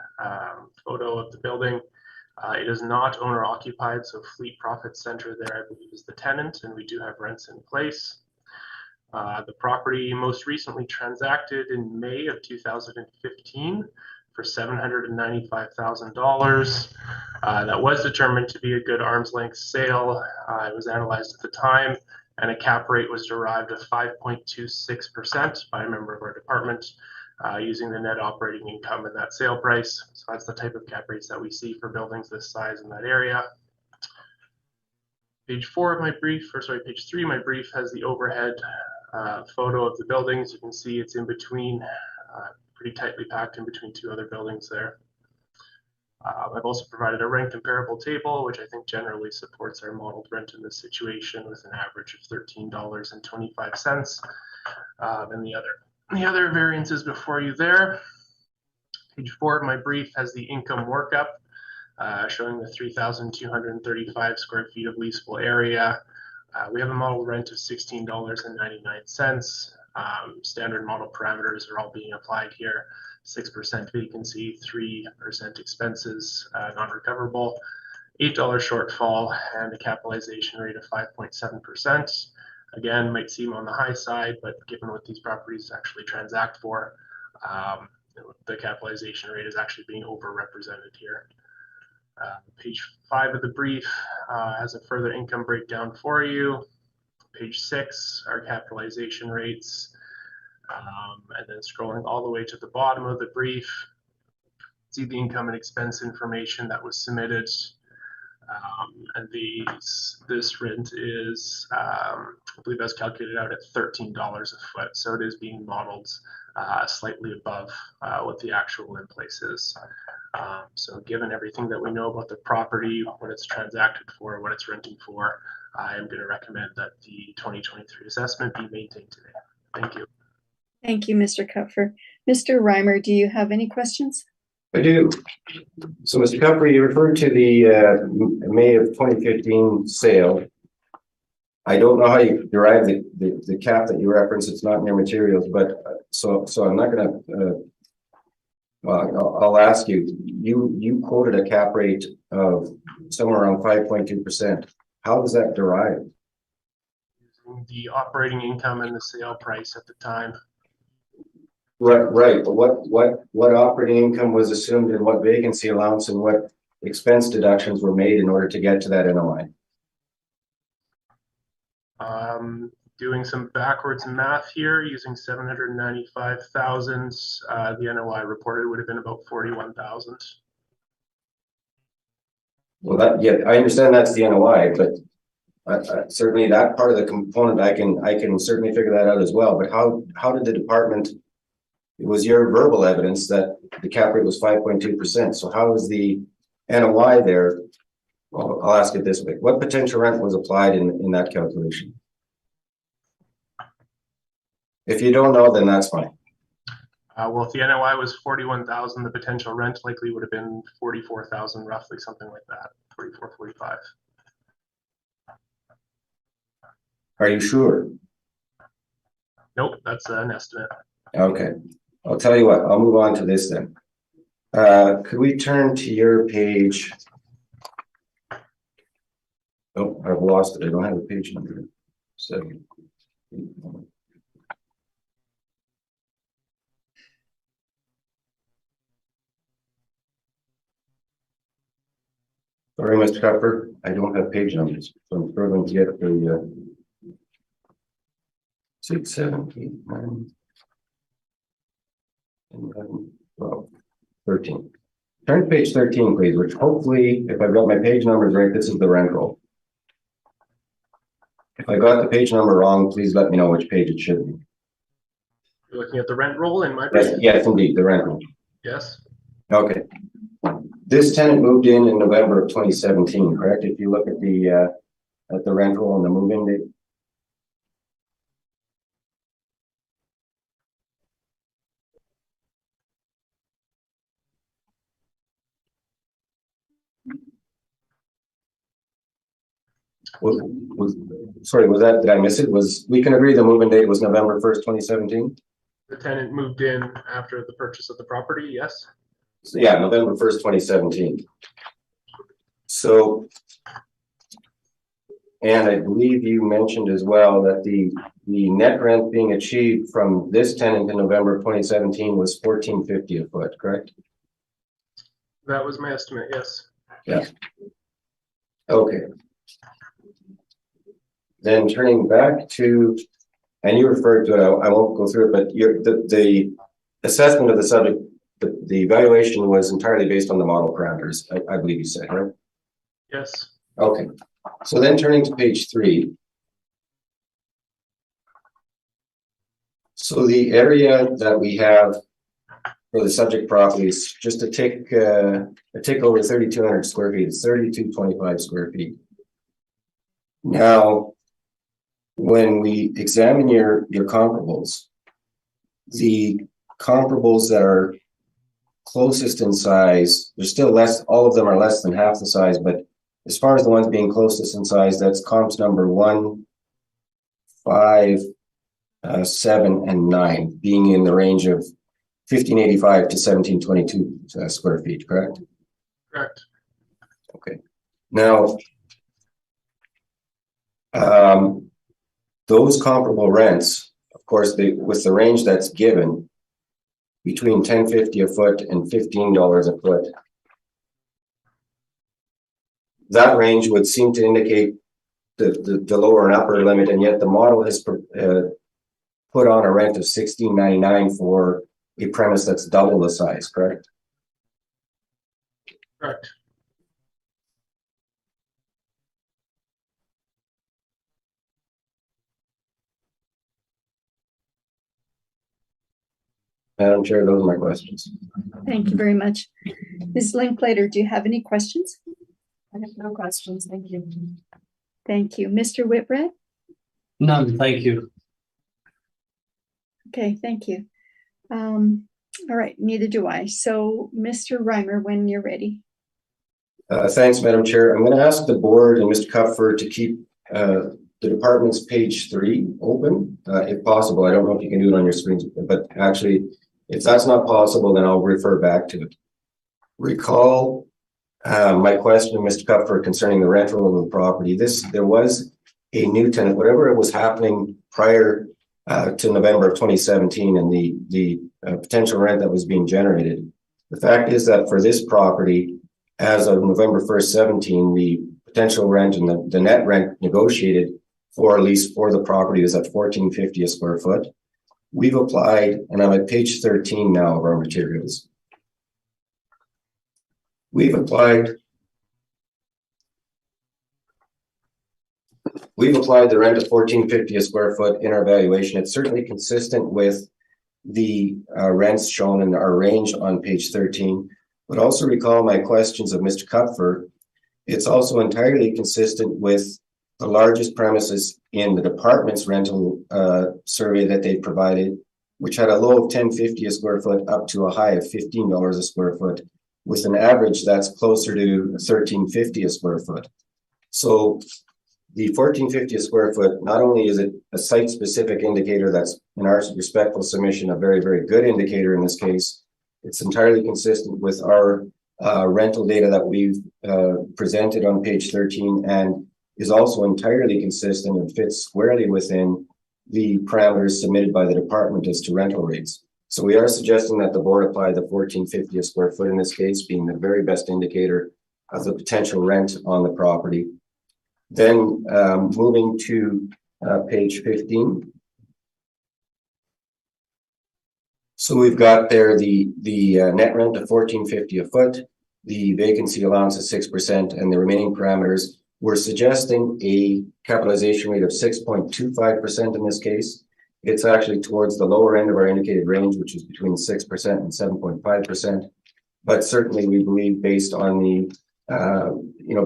photo of the building. It is not owner-occupied, so Fleet Profit Center there, I believe, is the tenant, and we do have rents in place. The property most recently transacted in May of 2015 for $795,000. That was determined to be a good arm's length sale. It was analyzed at the time, and a cap rate was derived of 5.26% by a member of our department, using the net operating income in that sale price. So that's the type of cap rates that we see for buildings this size in that area. Page 4 of my brief, or sorry, page 3 of my brief has the overhead photo of the buildings. You can see it's in between, pretty tightly packed in between two other buildings there. I've also provided a rent comparable table, which I think generally supports our modeled rent in this situation, with an average of $13.25. And the other variances before you there. Page 4 of my brief has the income workup, showing the 3,235 square feet of leasable area. We have a model rent of $16.99. Standard model parameters are all being applied here. 6% vacancy, 3% expenses, non-recoverable, $8 shortfall, and a capitalization rate of 5.7%. Again, might seem on the high side, but given what these properties actually transact for, the capitalization rate is actually being overrepresented here. Page 5 of the brief has a further income breakdown for you. Page 6, our capitalization rates. And then scrolling all the way to the bottom of the brief, see the income and expense information that was submitted. And this rent is, I believe that's calculated out at $13 a foot. So it is being modeled slightly above what the actual in place is. So given everything that we know about the property, what it's transacted for, what it's renting for, I am going to recommend that the 2023 assessment be maintained today. Thank you. Thank you, Mr. Kupfer. Mr. Reimer, do you have any questions? I do. So, Mr. Kupfer, you referred to the May of 2015 sale. I don't know how you derive the cap that you referenced. It's not in your materials, but so I'm not going to. Well, I'll ask you. You quoted a cap rate of somewhere around 5.2%. How was that derived? Using the operating income and the sale price at the time. Right. But what operating income was assumed, and what vacancy allowance and what expense deductions were made in order to get to that NOI? Doing some backwards math here, using 795,000, the NOI reported would have been about 41,000. Well, I understand that's the NOI, but certainly that part of the component, I can certainly figure that out as well. But how did the department? It was your verbal evidence that the cap rate was 5.2%. So how is the NOI there? Well, I'll ask it this way: what potential rent was applied in that calculation? If you don't know, then that's fine. Well, if the NOI was 41,000, the potential rent likely would have been 44,000, roughly, something like that, 44, 45. Are you sure? Nope, that's an estimate. Okay. I'll tell you what, I'll move on to this then. Could we turn to your page? Oh, I've lost it. I don't have a page number. 7. Sorry, Mr. Kupfer, I don't have page numbers, so I'm struggling to get the 6, 7, 8, 9, 11, 12, 13. Turn to page 13, please, which hopefully, if I've got my page numbers right, this is the rent roll. If I got the page number wrong, please let me know which page it should be. You're looking at the rent roll in my Yes, yes, indeed, the rent roll. Yes. Okay. This tenant moved in November of 2017, correct? If you look at the rent roll and the move-in date. Sorry, was that, did I miss it? We can agree the move-in date was November 1st, 2017? The tenant moved in after the purchase of the property, yes? So, yeah, November 1st, 2017. So And I believe you mentioned as well that the net rent being achieved from this tenant in November of 2017 was $14.50 a foot, correct? That was my estimate, yes. Yeah. Okay. Then turning back to, and you referred to it, I won't go through it, but the assessment of the subject, the evaluation was entirely based on the model parameters, I believe you said, right? Yes. Okay. So then turning to page 3. So the area that we have for the subject property is just a tick over 3,200 square feet. It's 3,225 square feet. Now, when we examine your comparables, the comparables that are closest in size, they're still less, all of them are less than half the size, but as far as the ones being closest in size, that's comps number 1, 5, 7, and 9, being in the range of 1,585 to 1,722 square feet, correct? Correct. Okay. Now, those comparable rents, of course, with the range that's given between $10.50 a foot and $15 a foot, that range would seem to indicate the lower and upper limit, and yet the model has put on a rent of $16.99 for a premise that's double the size, correct? Correct. Madam Chair, those are my questions. Thank you very much. Ms. Linklater, do you have any questions? I have no questions. Thank you. Thank you. Mr. Whitbread? None, thank you. Okay, thank you. All right, neither do I. So, Mr. Reimer, when you're ready. Thanks, Madam Chair. I'm going to ask the board and Mr. Kupfer to keep the department's page 3 open, if possible. I don't know if you can do it on your screens, but actually, if that's not possible, then I'll refer back to it. Recall my question to Mr. Kupfer concerning the rental of the property. There was a new tenant, whatever was happening prior to November of 2017 and the potential rent that was being generated. The fact is that for this property, as of November 1st, 17, the potential rent and the net rent negotiated for a lease for the property is at $14.50 a square foot. We've applied, and I'm at page 13 now of our materials. We've applied the rent of $14.50 a square foot in our valuation. It's certainly consistent with the rents shown in our range on page 13, but also recall my questions of Mr. Kupfer. It's also entirely consistent with the largest premises in the department's rental survey that they provided, which had a low of $10.50 a square foot up to a high of $15 a square foot, with an average that's closer to $13.50 a square foot. So the $14.50 a square foot, not only is it a site-specific indicator that's, in our respectful submission, a very, very good indicator in this case, it's entirely consistent with our rental data that we've presented on page 13, and is also entirely consistent and fits squarely within the parameters submitted by the department as to rental rates. So we are suggesting that the board apply the $14.50 a square foot in this case, being the very best indicator of the potential rent on the property. Then moving to page 15. So we've got there the net rent of $14.50 a foot, the vacancy allowance is 6%, and the remaining parameters. We're suggesting a capitalization rate of 6.25% in this case. It's actually towards the lower end of our indicated range, which is between 6% and 7.5%. But certainly we believe based on the,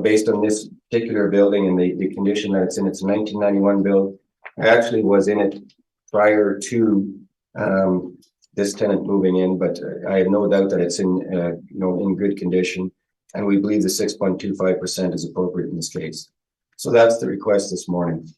based on this particular building and the condition that it's in, it's a 1991 build. I actually was in it prior to this tenant moving in, but I have no doubt that it's in, in good condition. And we believe the 6.25% is appropriate in this case. So that's the request this morning.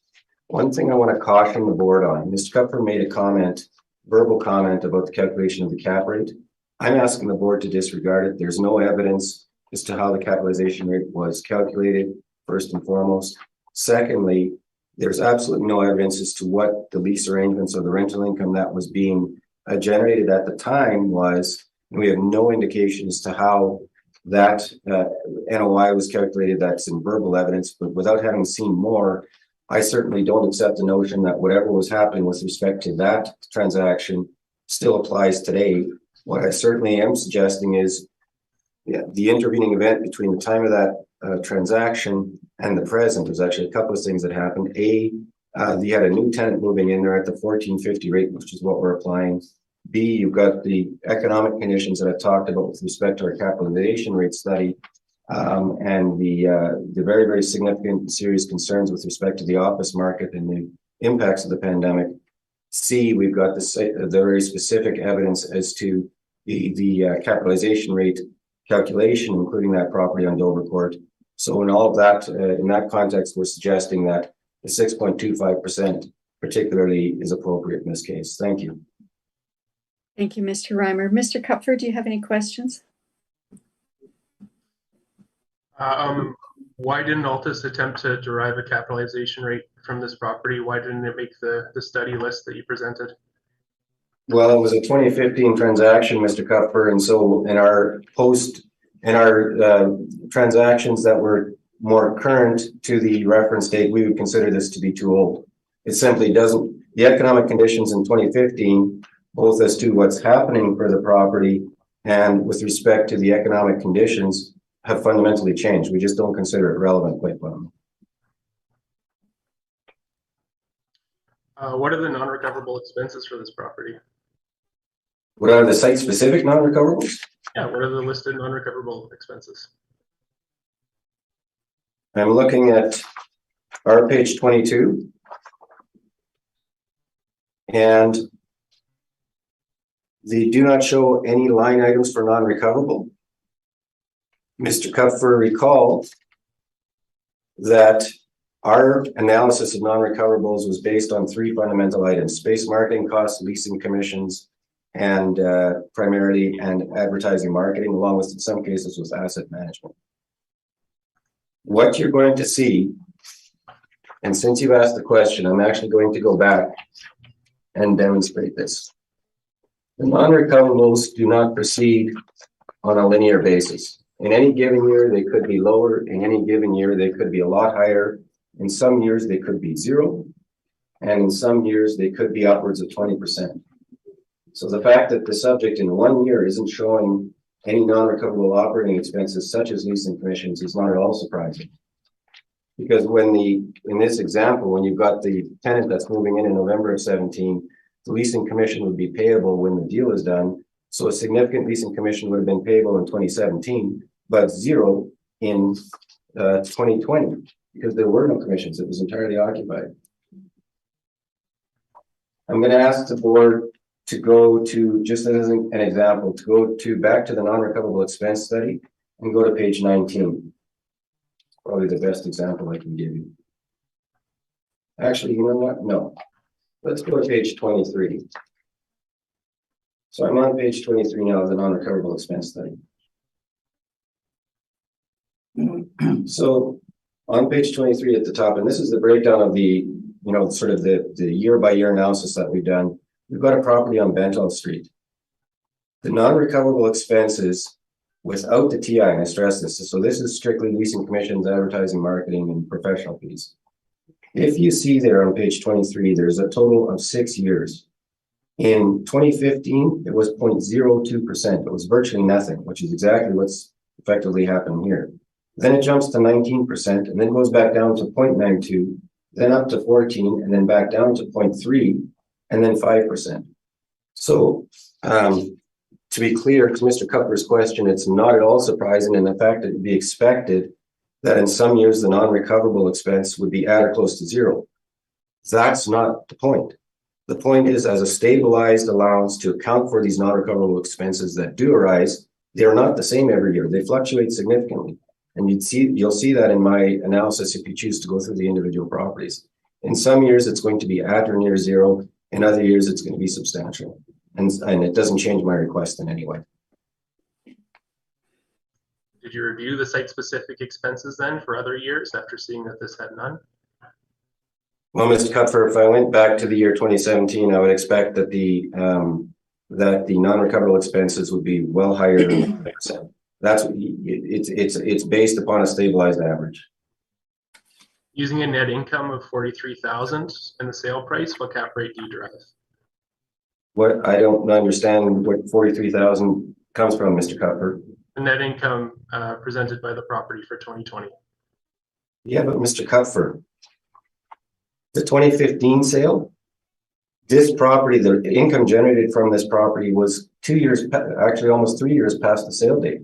One thing I want to caution the board on, Mr. Kupfer made a comment, verbal comment about the calculation of the cap rate. I'm asking the board to disregard it. There's no evidence as to how the capitalization rate was calculated, first and foremost. Secondly, there's absolutely no evidence as to what the lease arrangements or the rental income that was being generated at the time was. And we have no indication as to how that NOI was calculated. That's in verbal evidence, but without having seen more, I certainly don't accept the notion that whatever was happening with respect to that transaction still applies today. What I certainly am suggesting is the intervening event between the time of that transaction and the present. There's actually a couple of things that happened. You had a new tenant moving in there at the 1450 rate, which is what we're applying. B, you've got the economic conditions that I talked about with respect to our capitalization rate study, and the very, very significant and serious concerns with respect to the office market and the impacts of the pandemic. C, we've got the very specific evidence as to the capitalization rate calculation, including that property on Dover Court. So in all of that, in that context, we're suggesting that the 6.25% particularly is appropriate in this case. Thank you. Thank you, Mr. Reimer. Mr. Kupfer, do you have any questions? Why didn't Altus attempt to derive a capitalization rate from this property? Why didn't it make the study list that you presented? Well, it was a 2015 transaction, Mr. Kupfer, and so in our transactions that were more current to the reference date, we would consider this to be too old. It simply doesn't. The economic conditions in 2015, both as to what's happening for the property and with respect to the economic conditions, have fundamentally changed. We just don't consider it relevant quite well. What are the non-recoverable expenses for this property? What are the site-specific non-recoverables? Yeah, what are the listed non-recoverable expenses? I'm looking at our page 22. And they do not show any line items for non-recoverable. Mr. Kupfer recalled that our analysis of non-recoverables was based on three fundamental items: space marketing costs, leasing commissions, and primarily advertising marketing, along with in some cases with asset management. What you're going to see, and since you've asked the question, I'm actually going to go back and demonstrate this. The non-recoverables do not proceed on a linear basis. In any given year, they could be lower. In any given year, they could be a lot higher. In some years, they could be zero. And in some years, they could be upwards of 20%. So the fact that the subject in 1 year isn't showing any non-recoverable operating expenses, such as leasing commissions, is not at all surprising. Because in this example, when you've got the tenant that's moving in November of 17, the leasing commission would be payable when the deal is done. So a significant leasing commission would have been payable in 2017, but zero in 2020, because there were no commissions. It was entirely occupied. I'm going to ask the board to go to, just as an example, to go to back to the non-recoverable expense study and go to page 19. Probably the best example I can give you. Actually, you know what? No. Let's go to page 23. So I'm on page 23 now of the non-recoverable expense study. So on page 23 at the top, and this is the breakdown of the, sort of the year-by-year analysis that we've done. We've got a property on Benton Street. The non-recoverable expenses without the TI, and I stress this, so this is strictly leasing commissions, advertising, marketing, and professional fees. If you see there on page 23, there's a total of 6 years. In 2015, it was 0.02%. It was virtually nothing, which is exactly what's effectively happening here. Then it jumps to 19%, and then goes back down to 0.92, then up to 14, and then back down to 0.3, and then 5%. So to be clear to Mr. Kupfer's question, it's not at all surprising in the fact that it would be expected that in some years the non-recoverable expense would be at or close to zero. That's not the point. The point is, as a stabilized allowance to account for these non-recoverable expenses that do arise, they're not the same every year. They fluctuate significantly. And you'll see that in my analysis if you choose to go through the individual properties. In some years, it's going to be at or near zero. In other years, it's going to be substantial. And it doesn't change my request in any way. Did you review the site-specific expenses then for other years after seeing that this had none? Well, Mr. Cupfer, if I went back to the year 2017, I would expect that the non-recoverable expenses would be well higher than 5%. That's what it's based upon a stabilized average. Using a net income of 43,000 and the sale price, what cap rate do you derive? What I don't understand what 43,000 comes from, Mr. Cupfer. The net income presented by the property for 2020. Yeah, but Mr. Cupfer, the 2015 sale, this property, the income generated from this property was 2 years, actually almost 3 years past the sale date.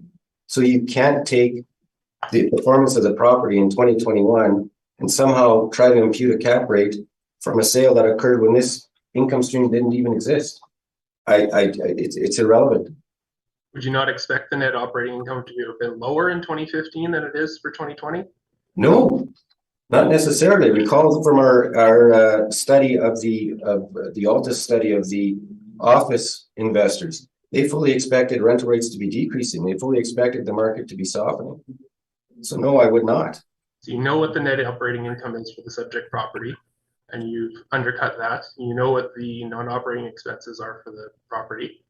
So you can't take the performance of the property in 2021 and somehow try to impute a cap rate from a sale that occurred when this income stream didn't even exist. It's irrelevant. Would you not expect the net operating income to have been lower in 2015 than it is for 2020? No, not necessarily. Recall from our study of the Altus study of the office investors. They fully expected rental rates to be decreasing. They fully expected the market to be softening. So no, I would not. So you know what the net operating income is for the subject property, and you've undercut that. You know what the non-operating expenses are for the property,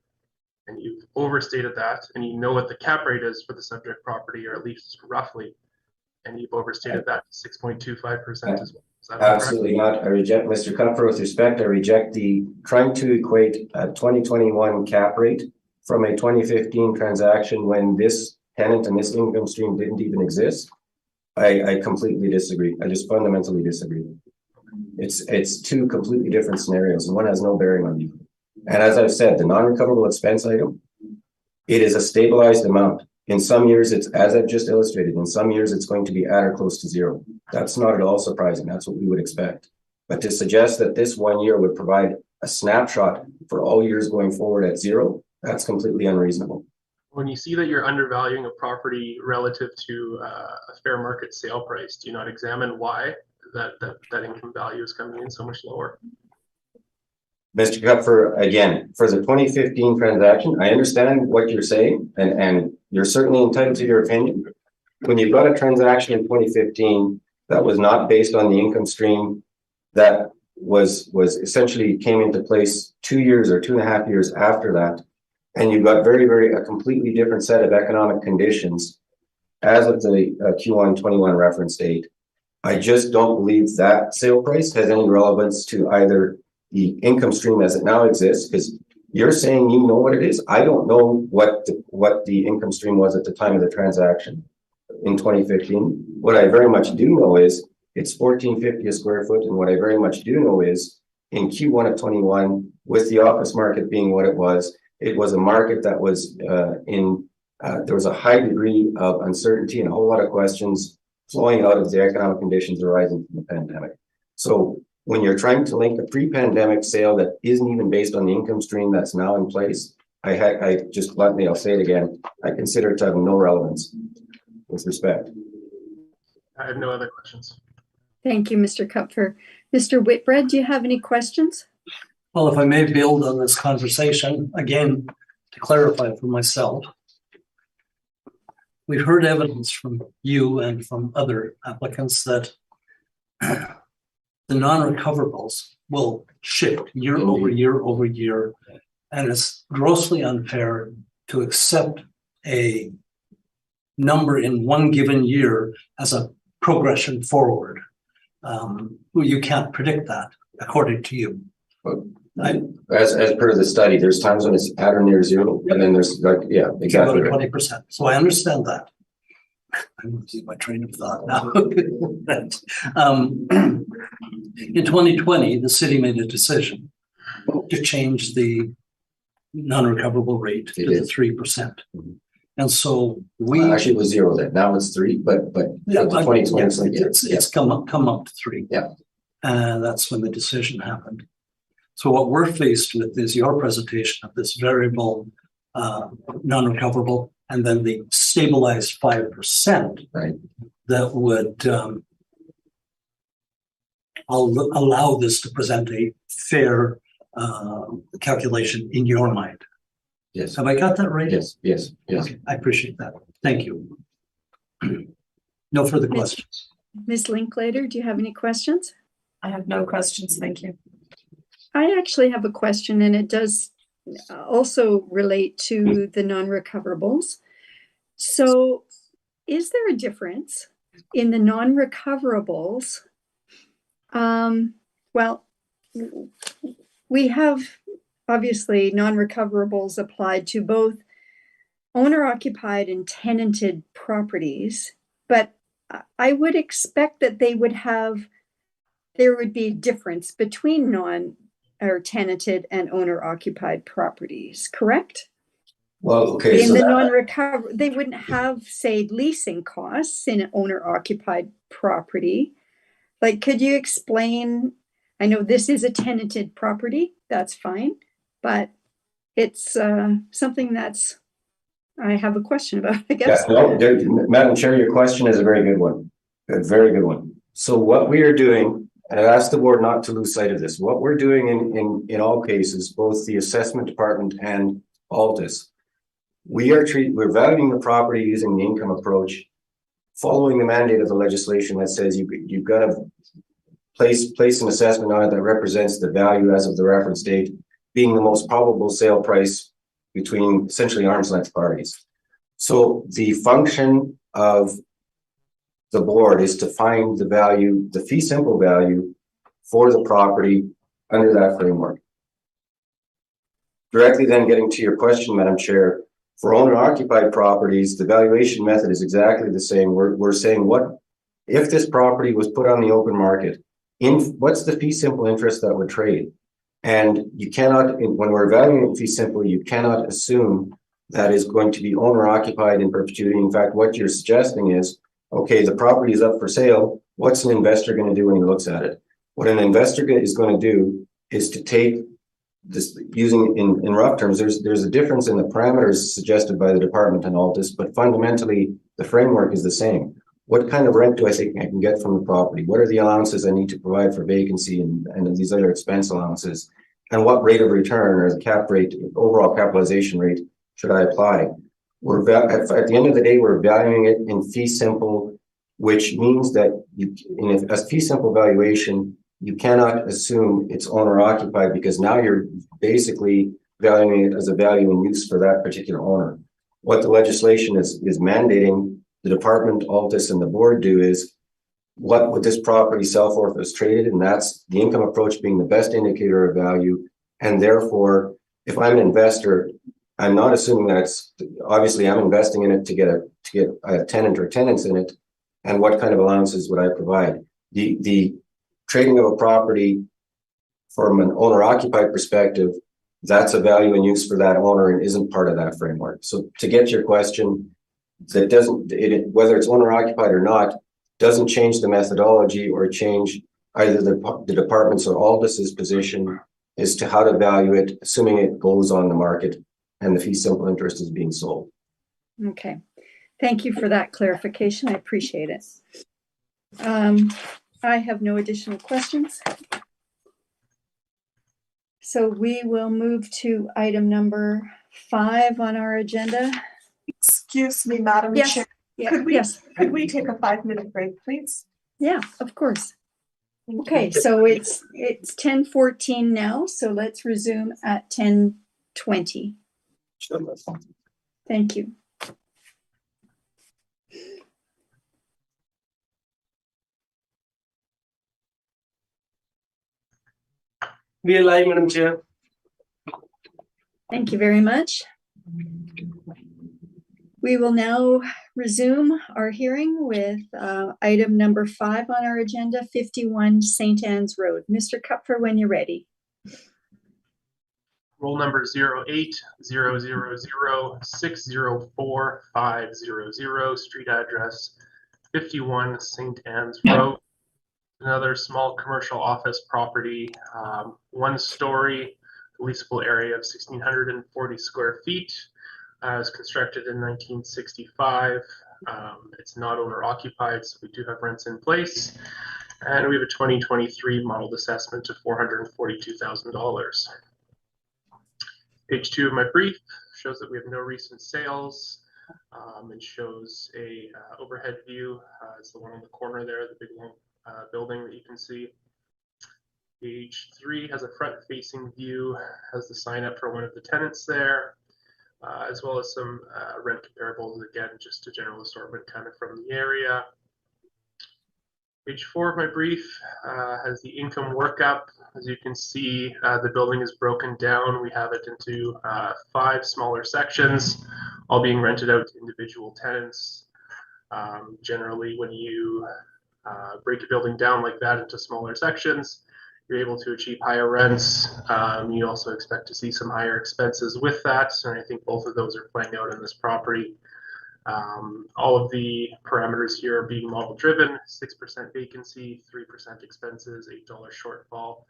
and you've overstated that, and you know what the cap rate is for the subject property, or at least roughly, and you've overstated that to 6.25% as well. Is that Absolutely not. I reject, Mr. Cupfer, with respect, I reject the trying to equate a 2021 cap rate from a 2015 transaction when this tenant and this income stream didn't even exist. I completely disagree. I just fundamentally disagree. It's two completely different scenarios, and one has no bearing on the other. And as I've said, the non-recoverable expense item, it is a stabilized amount. In some years, it's, as I've just illustrated, in some years, it's going to be at or close to zero. That's not at all surprising. That's what we would expect. But to suggest that this 1 year would provide a snapshot for all years going forward at zero, that's completely unreasonable. When you see that you're undervaluing a property relative to a fair market sale price, do you not examine why that income value is coming in so much lower? Mr. Cupfer, again, for the 2015 transaction, I understand what you're saying, and you're certainly entitled to your opinion. When you've got a transaction in 2015 that was not based on the income stream that was essentially came into place 2 years or 2.5 years after that, and you've got a completely different set of economic conditions as of the Q1 21 reference date, I just don't believe that sale price has any relevance to either the income stream as it now exists, because you're saying you know what it is. I don't know what the income stream was at the time of the transaction in 2015. What I very much do know is it's $14.50 a square foot, and what I very much do know is in Q1 of 21, with the office market being what it was a market that was there was a high degree of uncertainty and a whole lot of questions flowing out of the economic conditions arising from the pandemic. So when you're trying to link a pre-pandemic sale that isn't even based on the income stream that's now in place, I just bluntly, I'll say it again, I consider it to have no relevance with respect. I have no other questions. Thank you, Mr. Kupfer. Mr. Whitbread, do you have any questions? Well, if I may build on this conversation, again, to clarify for myself, we've heard evidence from you and from other applicants that the non-recoverables will shift year over year over year, and it's grossly unfair to accept a number in one given year as a progression forward. You can't predict that, according to you. As per the study, there's times when it's at or near zero, and then there's like, yeah, exactly. 20%. So I understand that. I'm losing my train of thought now. In 2020, the city made a decision to change the non-recoverable rate to the 3%. And so we actually it was zero then. Now it's 3, but yeah, the 2020 it's come up to 3. Yeah. And that's when the decision happened. So what we're faced with is your presentation of this variable non-recoverable and then the stabilized 5%, right, that would allow this to present a fair calculation in your mind. Yes. Have I got that right? Yes, yes, yes. Okay, I appreciate that. Thank you. No further questions. Ms. Linklater, do you have any questions? I have no questions. Thank you. I actually have a question, and it does also relate to the non-recoverables. So is there a difference in the non-recoverables? Well, we have obviously non-recoverables applied to both owner-occupied and tenanted properties, but I would expect that there would be a difference between or tenanted and owner-occupied properties, correct? Well, okay, In so the that, non-recover, they wouldn't have, say, leasing costs in an owner-occupied property. Like, could you explain? I know this is a tenanted property, that's fine, but it's something that's I have a question about, I yeah, guess. no, Madam Chair, your question is a very good one. A very good one. So what we are doing, and I asked the board not to lose sight of this, what we're doing in all cases, both the assessment department and Altus, we're valuing the property using the income approach, following the mandate of the legislation that says you've got to place an assessment on it that represents the value as of the reference date, being the most probable sale price between essentially arm's length parties. So the function of the board is to find the value, the fee simple value for the property under that framework. Directly then getting to your question, Madam Chair, for owner occupied properties, the valuation method is exactly the same. We're saying, what if this property was put on the open market, what's the fee simple interest that would trade? And you cannot, when we're evaluating fee simple, you cannot assume that is going to be owner occupied in perpetuity. In fact, what you're suggesting is, okay, the property is up for sale. What's an investor going to do when he looks at it? What an investor is going to do is to take this, using in rough terms, there's a difference in the parameters suggested by the department and all this, but fundamentally the framework is the same. What kind of rent do I think I can get from the property? What are the allowances I need to provide for vacancy and these other expense allowances? And what rate of return or the cap rate, overall capitalization rate should I apply? At the end of the day, we're valuing it in fee simple, which means that in a fee simple valuation, you cannot assume it's owner occupied, because now you're basically valuing it as a value in use for that particular owner. What the legislation is mandating the department, Altus, and the board do is, what would this property sell for if it was traded? And that's the income approach being the best indicator of value. And therefore, if I'm an investor, I'm not assuming that obviously I'm investing in it to get a tenant or tenants in it. And what kind of allowances would I provide? The trading of a property from an owner occupied perspective, that's a value in use for that owner and isn't part of that framework. So to get your question, that whether it's owner occupied or not, doesn't change the methodology or change either the department's or Aldus's position as to how to value it, assuming it goes on the market and the fee simple interest is being sold. Okay, thank you for that clarification. I appreciate it. I have no additional questions. So we will move to item number 5 on our agenda. Excuse me, Madam Yes. Chair. Yeah, Could we, yes. could we take a 5-minute break, please? Yeah, of course. Thank Okay, you. so it's 10:14 now, so let's resume at 10:20. Thank you. We are live, Madam Chair. Thank you very much. We will now resume our hearing with item number 5 on our agenda, 51 St. Anne's Road. Mr. Kupfer, when you're ready. Roll number 08000604-500, street address 51 St. Anne's Road. Another small commercial office property, 1 story, leasable area of 1,640 square feet. Was constructed in 1965. It's not owner occupied, so we do have rents in place. And we have a 2023 modeled assessment of $442,000. Page 2 of my brief shows that we have no recent sales, and shows a overhead view. It's the one on the corner there, the big long building that you can see. Page 3 has a front-facing view, has the sign up for one of the tenants there, as well as some rent comparables, again, just a general assortment kind of from the area. Page 4 of my brief has the income workup. As you can see, the building is broken down. We have it into 5 smaller sections, all being rented out to individual tenants. Generally, when you break a building down like that into smaller sections, you're able to achieve higher rents. You also expect to see some higher expenses with that, and I think both of those are playing out in this property. All of the parameters here are being model driven, 6% vacancy, 3% expenses, $8 shortfall.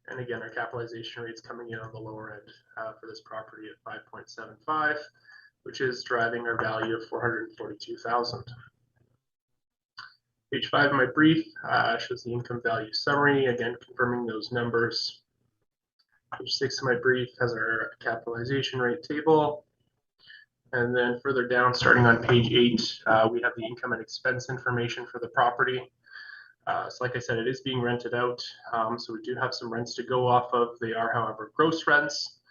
And again, our capitalization rate's coming in on the lower end for this property at 5.75, which is driving our value of $442,000. Page 5 of my brief shows the income value summary, again confirming those numbers. Page 6 of my brief has our capitalization rate table. And then further down, starting on page 8, we have the income and expense information for the property. So like I said, it is being rented out. So we do have some rents to go off of. They are, however, gross rents.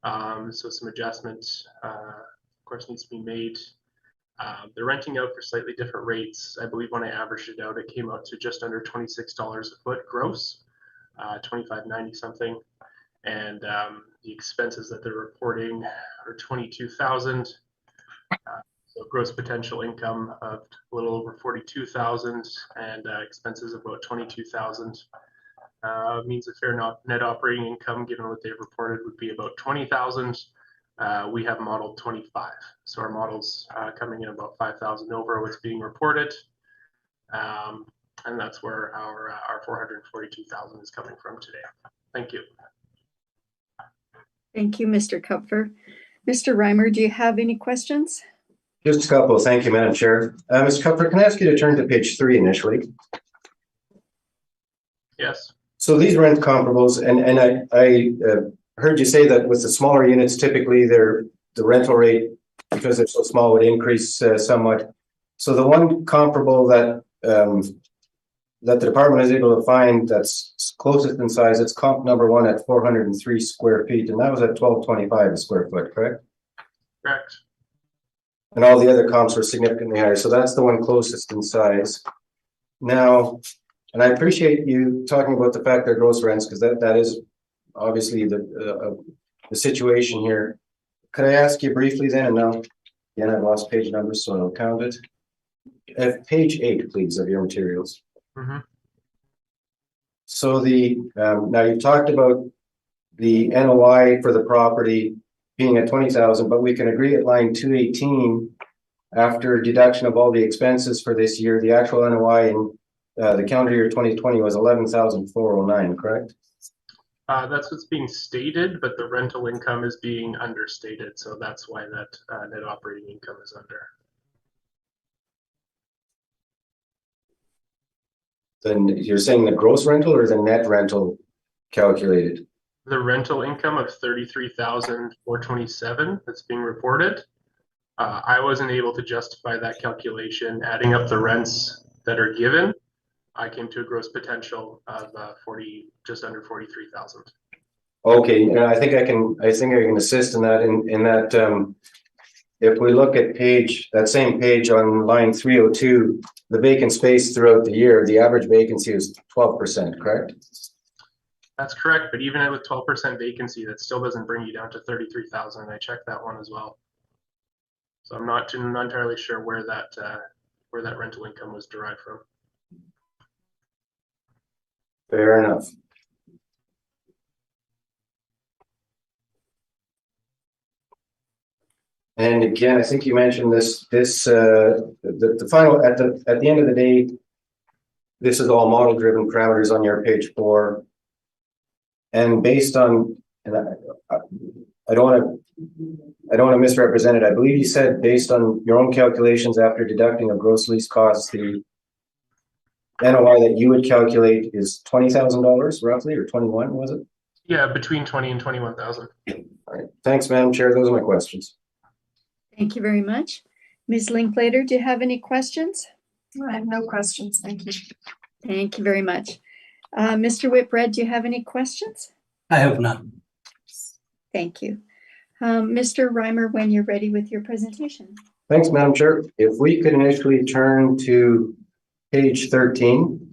So some adjustments, of course, needs to be made. They're renting out for slightly different rates. I believe when I averaged it out, it came out to just under $26 a foot gross, $25.90 something. And the expenses that they're reporting are $22,000. So gross potential income of a little over $42,000 and expenses of about $22,000. Means a fair net operating income, given what they've reported, would be about $20,000. We have modeled 25, so our model's coming in about 5,000 over what's being reported, and that's where our 442,000 is coming from today. Thank you. Thank you, Mr. Kupfer. Mr. Reimer, do you have any questions? Just a couple. Thank you, Madam Chair. Ms. Kupfer, can I ask you to turn to page 3 initially? Yes. So these rent comparables, and I heard you say that with the smaller units, typically the rental rate, because they're so small, would increase somewhat. So the one comparable that that the department is able to find that's closest in size, it's comp number 1 at 403 square feet, and that was at $12.25 a square foot, correct? Correct. And all the other comps were significantly higher. So that's the one closest in size. Now, and I appreciate you talking about the fact they're gross rents, because that is obviously the situation here. Could I ask you briefly then, and now, again, I've lost page numbers, so I'll count it. Page 8, please, of your materials. Mm-hmm. So now you've talked about the NOI for the property being at 20,000, but we can agree at line 218, after deduction of all the expenses for this year, the actual NOI in the calendar year 2020 was 11,409, correct? That's what's being stated, but the rental income is being understated, so that's why that net operating income is under. Then you're saying the gross rental or the net rental calculated? The rental income of $33,427 that's being reported. I wasn't able to justify that calculation. Adding up the rents that are given, I came to a gross potential of just under 43,000. Okay, I think I can assist in that. In that, if we look at that same page on line 302, the vacant space throughout the year, the average vacancy is 12%, correct? That's correct, but even with 12% vacancy, that still doesn't bring you down to 33,000. I checked that one as well. So I'm not entirely sure where that rental income was derived from. Fair enough. And again, I think you mentioned the final at the end of the day, this is all model driven parameters on your page 4. And based on, and I don't want to misrepresent it. I believe you said based on your own calculations after deducting of gross lease costs, the NOI that you would calculate is $20,000 roughly, or 21, was it? Yeah, between 20 and 21,000. All right. Thanks, Madam Chair. Those are my questions. Thank you very much. Ms. Linklater, do you have any questions? I have no questions. Thank you. Thank you very much. Mr. Whitbread, do you have any questions? I have none. Thank you. Mr. Reimer, when you're ready with your presentation. Thanks, Madam Chair. If we could initially turn to page 13.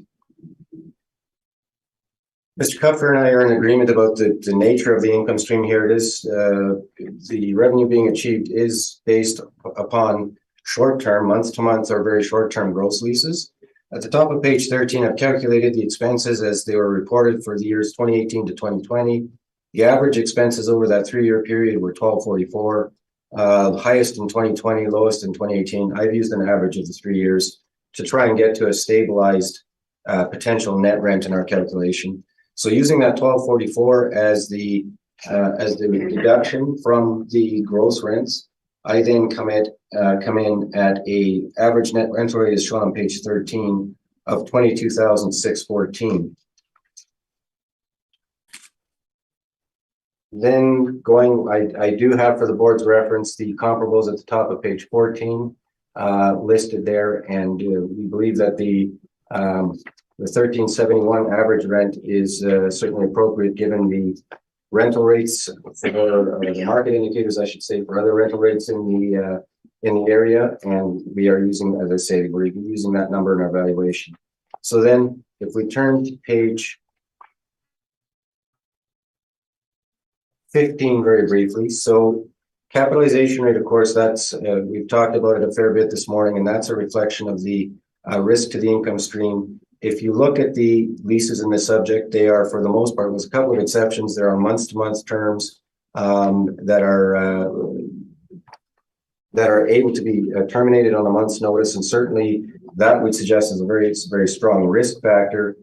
Mr. Kupfer and I are in agreement about the nature of the income stream here. It is, the revenue being achieved is based upon short-term, month-to-month or very short-term gross leases. At the top of page 13, I've calculated the expenses as they were reported for the years 2018 to 2020. The average expenses over that 3-year period were $12.44, the highest in 2020, lowest in 2018. I've used an average of the 3 years to try and get to a stabilized potential net rent in our calculation. So using that $12.44 as the deduction from the gross rents, I then come in at a average net rental rate as shown on page 13 of $22,614. Then I do have for the board's reference the comparables at the top of page 14 listed there, and we believe that the 1371 average rent is certainly appropriate given the rental rates for the market indicators, I should say, for other rental rates in the area, and we are using, as I say, we're using that number in our valuation. So then, if we turn to page 15 very briefly, so capitalization rate, of course, that's we've talked about it a fair bit this morning, and that's a reflection of the risk to the income stream. If you look at the leases in this subject, they are, for the most part, with a couple of exceptions, there are month-to-month terms that are able to be terminated on a month's notice, and certainly that would suggest is a very, very strong risk factor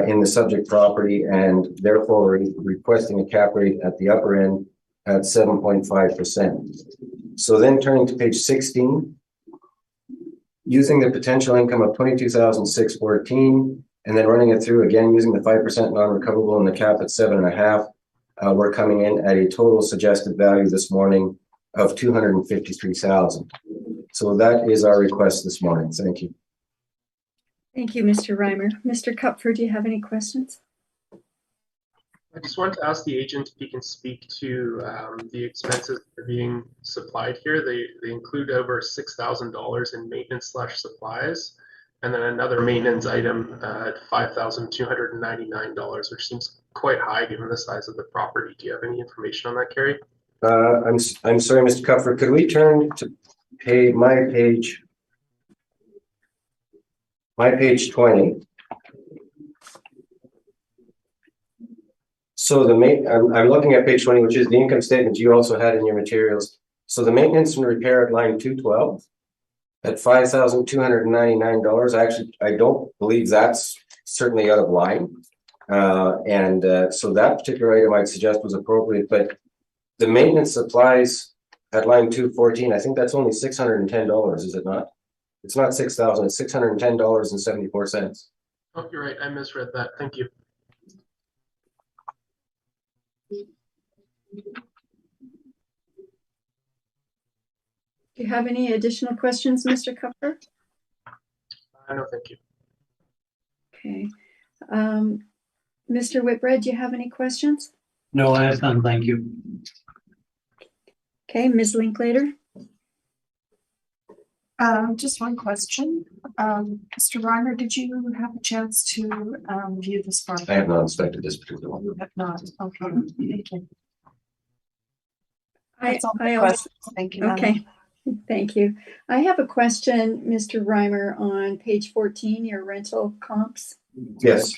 in the subject property, and therefore requesting a cap rate at the upper end at 7.5%. So then turning to page 16. Using the potential income of $22,614 and then running it through again using the 5% non-recoverable and the cap at 7.5, we're coming in at a total suggested value this morning of $253,000. So that is our request this morning. Thank you. Thank you, Mr. Reimer. Mr. Kupfer, do you have any questions? I just wanted to ask the agent if he can speak to the expenses that are being supplied here. They include over $6,000 in maintenance/supplies, and then another maintenance item at $5,299, which seems quite high given the size of the property. Do you have any information on that, Carrie? I'm sorry, Mr. Kupfer. Could we turn to my page 20? So I'm looking at page 20, which is the income statement you also had in your materials. So the maintenance and repair at line 212 at $5,299. Actually, I don't believe that's certainly out of line. So that particular item I'd suggest was appropriate, but the maintenance supplies at line 214, I think that's only $610, is it not? It's not $6,000, it's $610.74. Oh, you're right. I misread that. Thank you. Do you have any additional questions, Mr. Kupfer? No, thank you. Okay. Mr. Whitbread, do you have any questions? No, I have none. Thank you. Okay, Ms. Linklater. Just one question. Mr. Reimer, did you have a chance to view this property? I have not inspected this particular one. You have not. Okay, thank you. That's all I my also, questions. Thank you. Madam. okay, thank you. I have a question, Mr. Reimer, on page 14, your rental comps. Yes.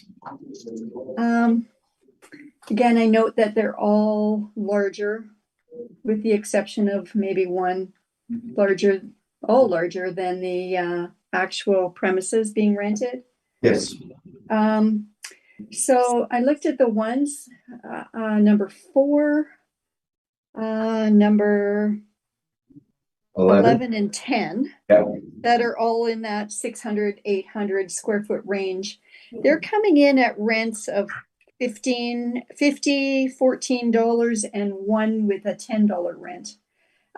Again, I note that they're all larger, with the exception of maybe one larger, all larger than the actual premises being rented. Yes. So I looked at the ones, number 4, number 11 and 10, Yeah. that are all in that 600, 800 square foot range. They're coming in at rents of $14, and one with a $10 rent.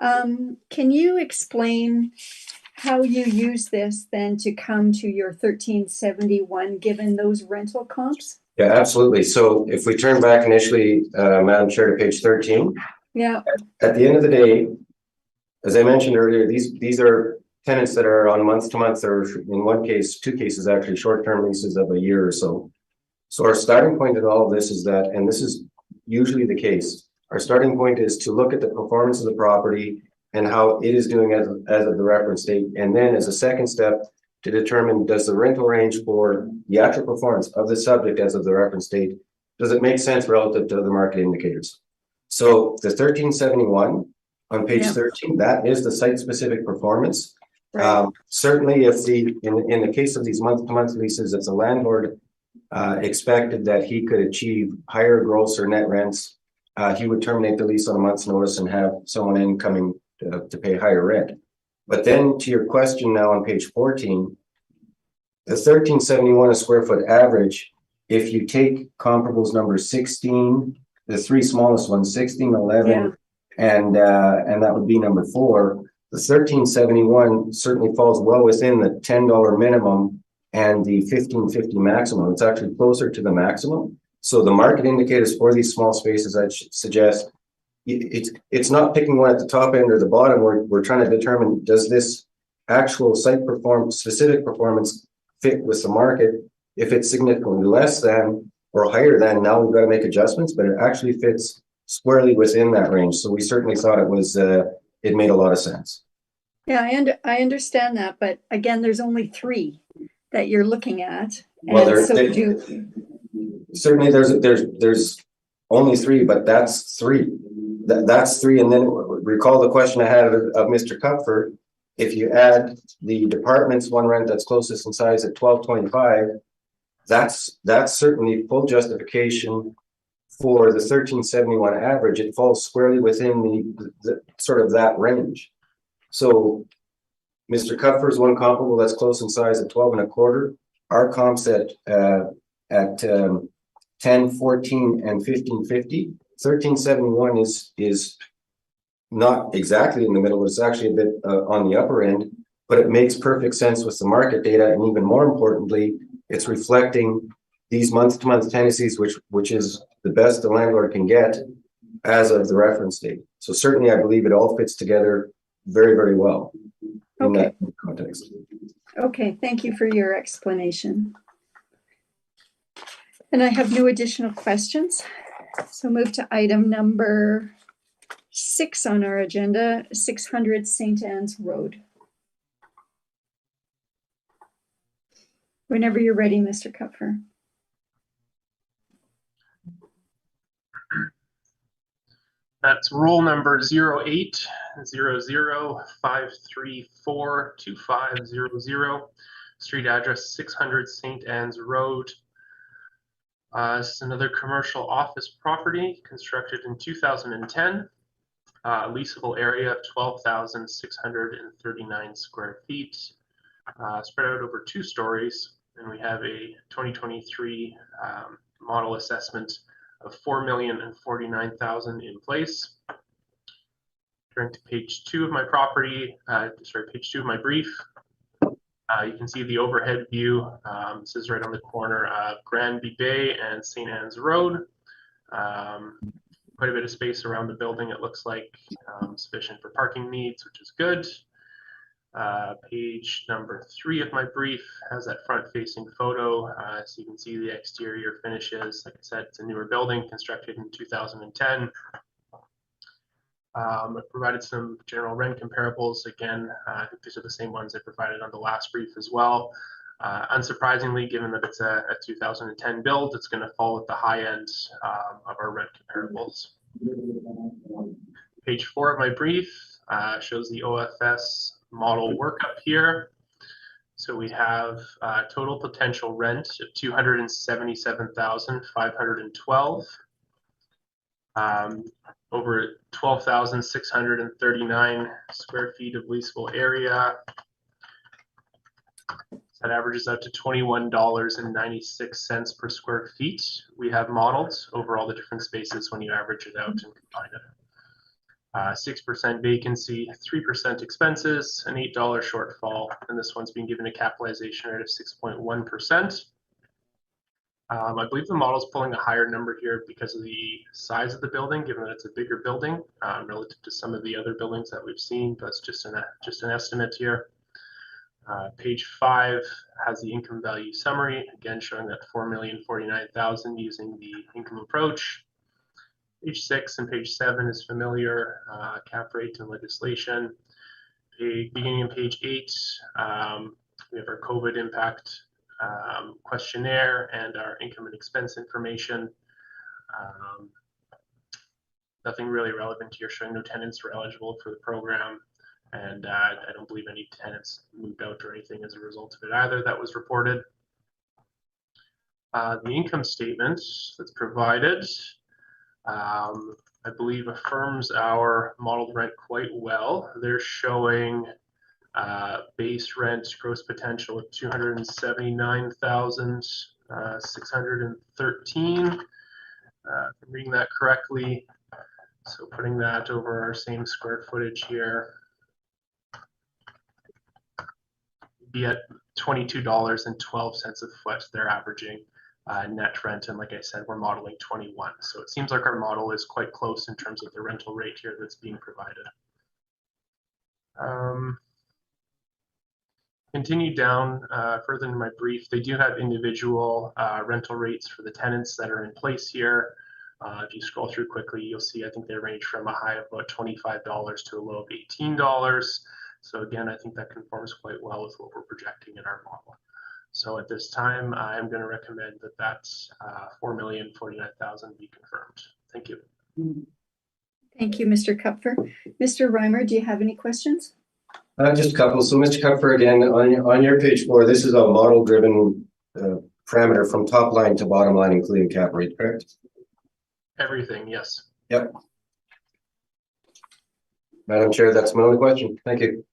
Can you explain how you use this then to come to your 1371 given those rental comps? Yeah, absolutely. So if we turn back initially, Madam Chair, to page 13, Yeah, at the end of the day, as I mentioned earlier, these are tenants that are on month to month, or in one case, two cases actually, short-term leases of a year or so. So our starting point in all of this is that, and this is usually the case, our starting point is to look at the performance of the property and how it is doing as of the reference date. And then as a second step, to determine, does the rental range for the actual performance of the subject as of the reference date, does it make sense relative to other market indicators? So the 1371 on page Yeah. 13, that is the site-specific performance. right. Certainly if in the case of these month-to-month leases, if the landlord expected that he could achieve higher gross or net rents, he would terminate the lease on a month's notice and have someone in coming to pay higher rent. But then to your question now on page 14, the 1371 a square foot average, if you take comparables number 16, the three smallest ones, 16, 11, Yeah. and that would be number 4, the 1371 certainly falls well within the $10 minimum and the 1550 maximum. It's actually closer to the maximum. So the market indicators for these small spaces, I suggest, it's not picking one at the top end or the bottom. We're trying to determine, does this actual site specific performance fit with the market? If it's significantly less than or higher than, now we've got to make adjustments, but it actually fits squarely within that range. So we certainly thought it was it made a lot of sense. Yeah, I understand that, but again, there's only 3 that you're looking at. Well, And so certainly there's only 3, but that's 3. That's 3. And then recall the question I had of Mr. Kupfer. If you add the department's one rent that's closest in size at 1225, that's certainly full justification for the 1371 average. It falls squarely within the sort of that range. So Mr. Kupfer's one comparable that's close in size at 12 1/4. Our comps at 10, 14, and 1550. 1371 is not exactly in the middle, it's actually a bit on the upper end, but it makes perfect sense with the market data. And even more importantly, it's reflecting these month-to-month tenancies, which is the best the landlord can get as of the reference date. So certainly I believe it all fits together very, very well in that context. Okay, thank you for your explanation. And I have no additional questions. So move to item number 6 on our agenda, 600 St. Anne's Road. Whenever you're ready, Mr. Kupfer. That's roll number 0800534250. Street address 600 St. Anne's Road. This is another commercial office property constructed in 2010. Leasable area of 12,639 square feet, spread out over 2 stories. And we have a 2023 model assessment of $4,049,000 in place. Turning to page 2 of my page 2 of my brief. You can see the overhead view. This is right on the corner of Granby Bay and St. Anne's Road. Quite a bit of space around the building, it looks like, sufficient for parking needs, which is good. Page number 3 of my brief has that front-facing photo, so you can see the exterior finishes. Like I said, it's a newer building constructed in 2010. I've provided some general rent comparables. Again, I think these are the same ones I provided on the last brief as well. Unsurprisingly, given that it's a 2010 build, it's going to fall at the high end of our rent comparables. Page 4 of my brief shows the OFS model workup here. So we have total potential rent of $277,512. Over 12,639 square feet of leasable area. That averages out to $21.96 per square feet. We have modeled over all the different spaces when you average it out and combine it. 6% vacancy, 3% expenses, an $8 shortfall, and this one's being given a capitalization rate of 6.1%. I believe the model is pulling a higher number here because of the size of the building, given that it's a bigger building relative to some of the other buildings that we've seen. That's just an estimate here. Page 5 has the income value summary, again showing that $4,049,000 using the income approach. Page 6 and page 7 is familiar, cap rate and legislation. Beginning on page 8, we have our COVID impact questionnaire and our income and expense information. Nothing really relevant here, showing no tenants were eligible for the program, and I don't believe any tenants moved out or anything as a result of it either that was reported. The income statement that's provided, I believe, affirms our modeled rent quite well. They're showing base rent gross potential of 279,613. If I'm reading that correctly. So putting that over our same square footage here, be at $22.12 a foot. They're averaging net rent, and like I said, we're modeling 21. So it seems like our model is quite close in terms of the rental rate here that's being provided. Continue down further in my brief. They do have individual rental rates for the tenants that are in place here. If you scroll through quickly, you'll see I think they range from a high of about $25 to a low of $18. So again, I think that conforms quite well with what we're projecting in our model. So at this time, I'm going to recommend that that's $4,049,000 be confirmed. Thank you. Thank you, Mr. Kupfer. Mr. Reimer, do you have any questions? Just a couple. So Mr. Kupfer, again, on your page 4, this is a model-driven parameter from top line to bottom line, including cap rate, correct? Everything, yes. Yep. Madam Chair, that's my only question. Thank you.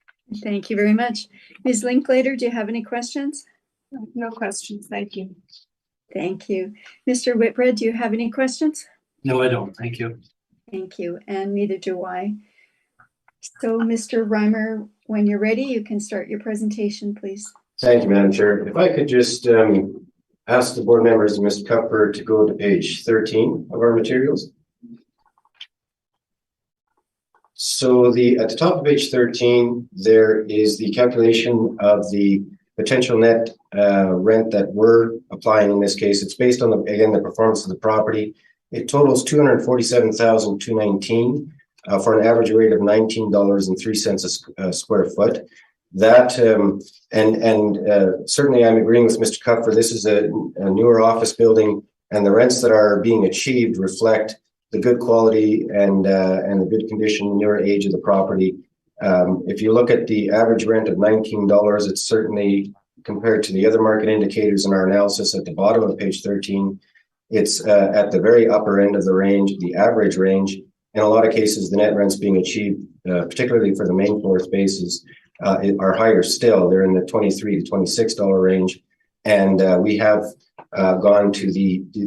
Thank you very much. Ms. Linklater, do you have any questions? No questions, thank you. Thank you. Mr. Whitbread, do you have any questions? No, I don't. Thank you. Thank you, and neither do I. So, Mr. Reimer, when you're ready, you can start your presentation, please. Thank you, Madam Chair. If I could just ask the board members and Mr. Kupfer to go to page 13 of our materials. So at the top of page 13, there is the calculation of the potential net rent that we're applying in this case. It's based on, again, the performance of the property. It totals $247,219 for an average rate of $19.03 a square foot. That certainly I'm agreeing with Mr. Kupfer. This is a newer office building, and the rents that are being achieved reflect the good quality and the good condition, newer age of the property. If you look at the average rent of $19, it's certainly, compared to the other market indicators in our analysis at the bottom of page 13, it's at the very upper end of the range, the average range. In a lot of cases, the net rents being achieved, particularly for the main floor spaces, are higher still. They're in the $23 to $26 range, and we have gone to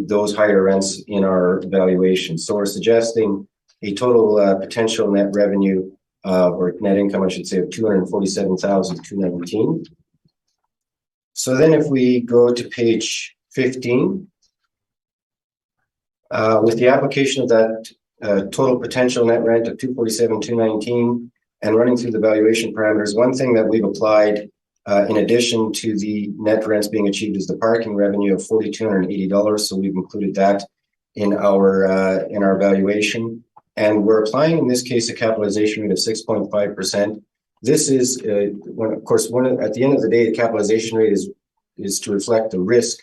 those higher rents in our valuation. So we're suggesting a total potential net revenue or net income, I should say, of $247,219. So then if we go to page 15, with the application of that total potential net rent of $247,219 and running through the valuation parameters, one thing that we've applied in addition to the net rents being achieved is the parking revenue of $4,280. So we've included that in our valuation, and we're applying in this case a capitalization rate of 6.5%. This is, at the end of the day, the capitalization rate is to reflect the risk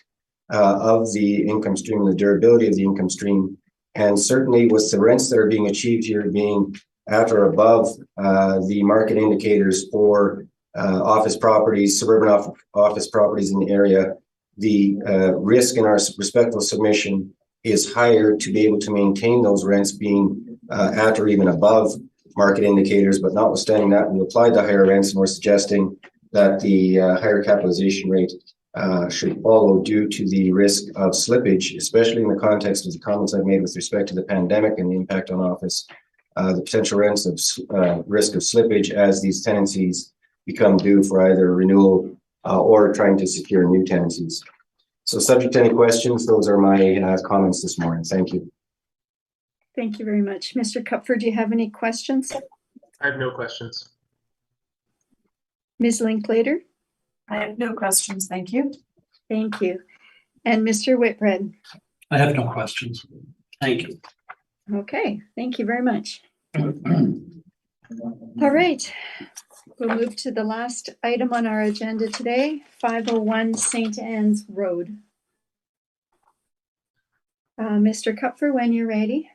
of the income stream and the durability of the income stream. And certainly with the rents that are being achieved here being at or above the market indicators for office properties, suburban office properties in the area, the risk in our respectful submission is higher to be able to maintain those rents being at or even above market indicators. But notwithstanding that, we applied the higher rents, and we're suggesting that the higher capitalization rate should follow due to the risk of slippage, especially in the context of the comments I've made with respect to the pandemic and the impact on office, the potential rents of risk of slippage as these tenancies become due for either renewal or trying to secure new tenancies. So subject to any questions, those are my comments this morning. Thank you. Thank you very much. Mr. Kupfer, do you have any questions? I have no questions. Ms. Linklater? I have no questions, thank you. Thank you. And Mr. Whitbread? I have no questions. Thank you. Okay, thank you very much. All right, we'll move to the last item on our agenda today, 501 St. Anne's Road. Mr. Kupfer, when you're ready.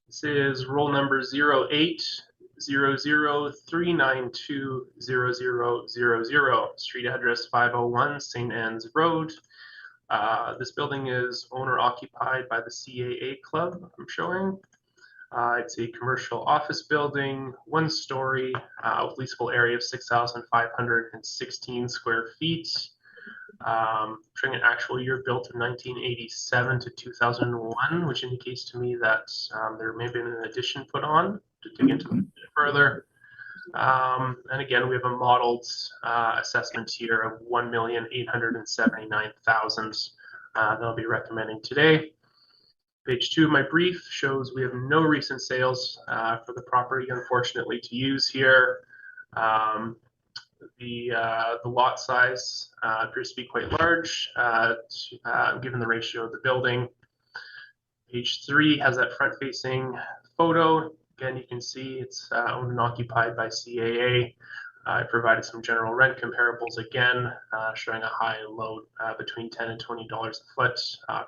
This is roll number 080039200000, street address 501 St. Anne's Road. This building is owner occupied by the CAA Club, I'm showing. It's a commercial office building, 1-story, with leasable area of 6,516 square feet. Showing an actual year built in 1987 to 2001, which indicates to me that there may have been an addition put on to dig into it a bit further. And again, we have a modeled assessment here of $1,879,000 that I'll be recommending today. Page 2 of my brief shows we have no recent sales for the property, unfortunately, to use here. The lot size appears to be quite large, given the ratio of the building. Page 3 has that front-facing photo. Again, you can see it's owned and occupied by CAA. I provided some general rent comparables again, showing a high and low between $10 and $20 a foot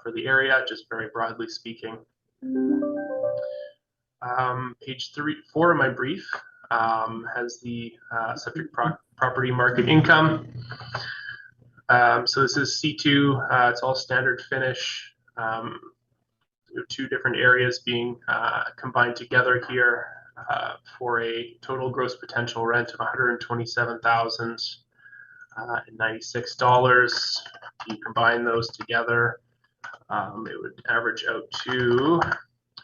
for the area, just very broadly speaking. Page 4 of my brief has the subject property market income. So this is C2, it's all standard finish. Two different areas being combined together here for a total gross potential rent of $127,096. You combine those together, it would average out to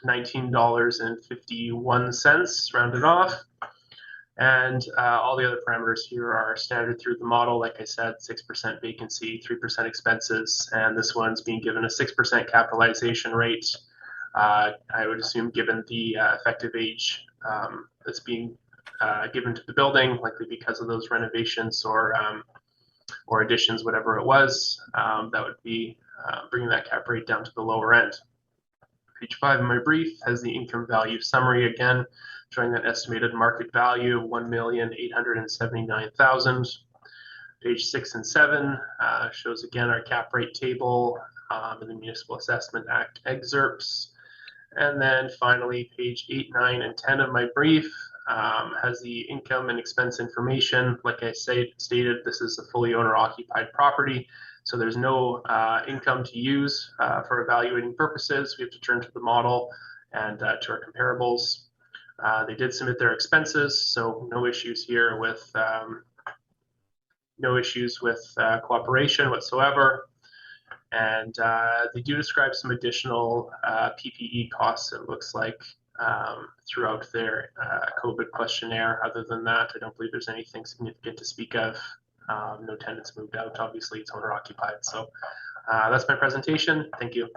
$19.51 rounded off. And all the other parameters here are standard through the model. Like I said, 6% vacancy, 3% expenses, and this one's being given a 6% capitalization rate. I would assume, given the effective age that's being given to the building, likely because of those renovations or additions, whatever it was, that would be bringing that cap rate down to the lower end. Page 5 of my brief has the income value summary again, showing an estimated market value of $1,879,000. Page 6 and 7 shows again our cap rate table in the Municipal Assessment Act excerpts. And then finally, page 8, 9, and 10 of my brief has the income and expense information. Like I stated, this is a fully owner-occupied property, so there's no income to use for evaluating purposes. We have to turn to the model and to our comparables. They did submit their expenses, so no issues here with cooperation whatsoever. And they do describe some additional PPE costs, it looks like, throughout their COVID questionnaire. Other than that, I don't believe there's anything significant to speak of. No tenants moved out. Obviously, it's owner occupied. So that's my presentation. Thank you.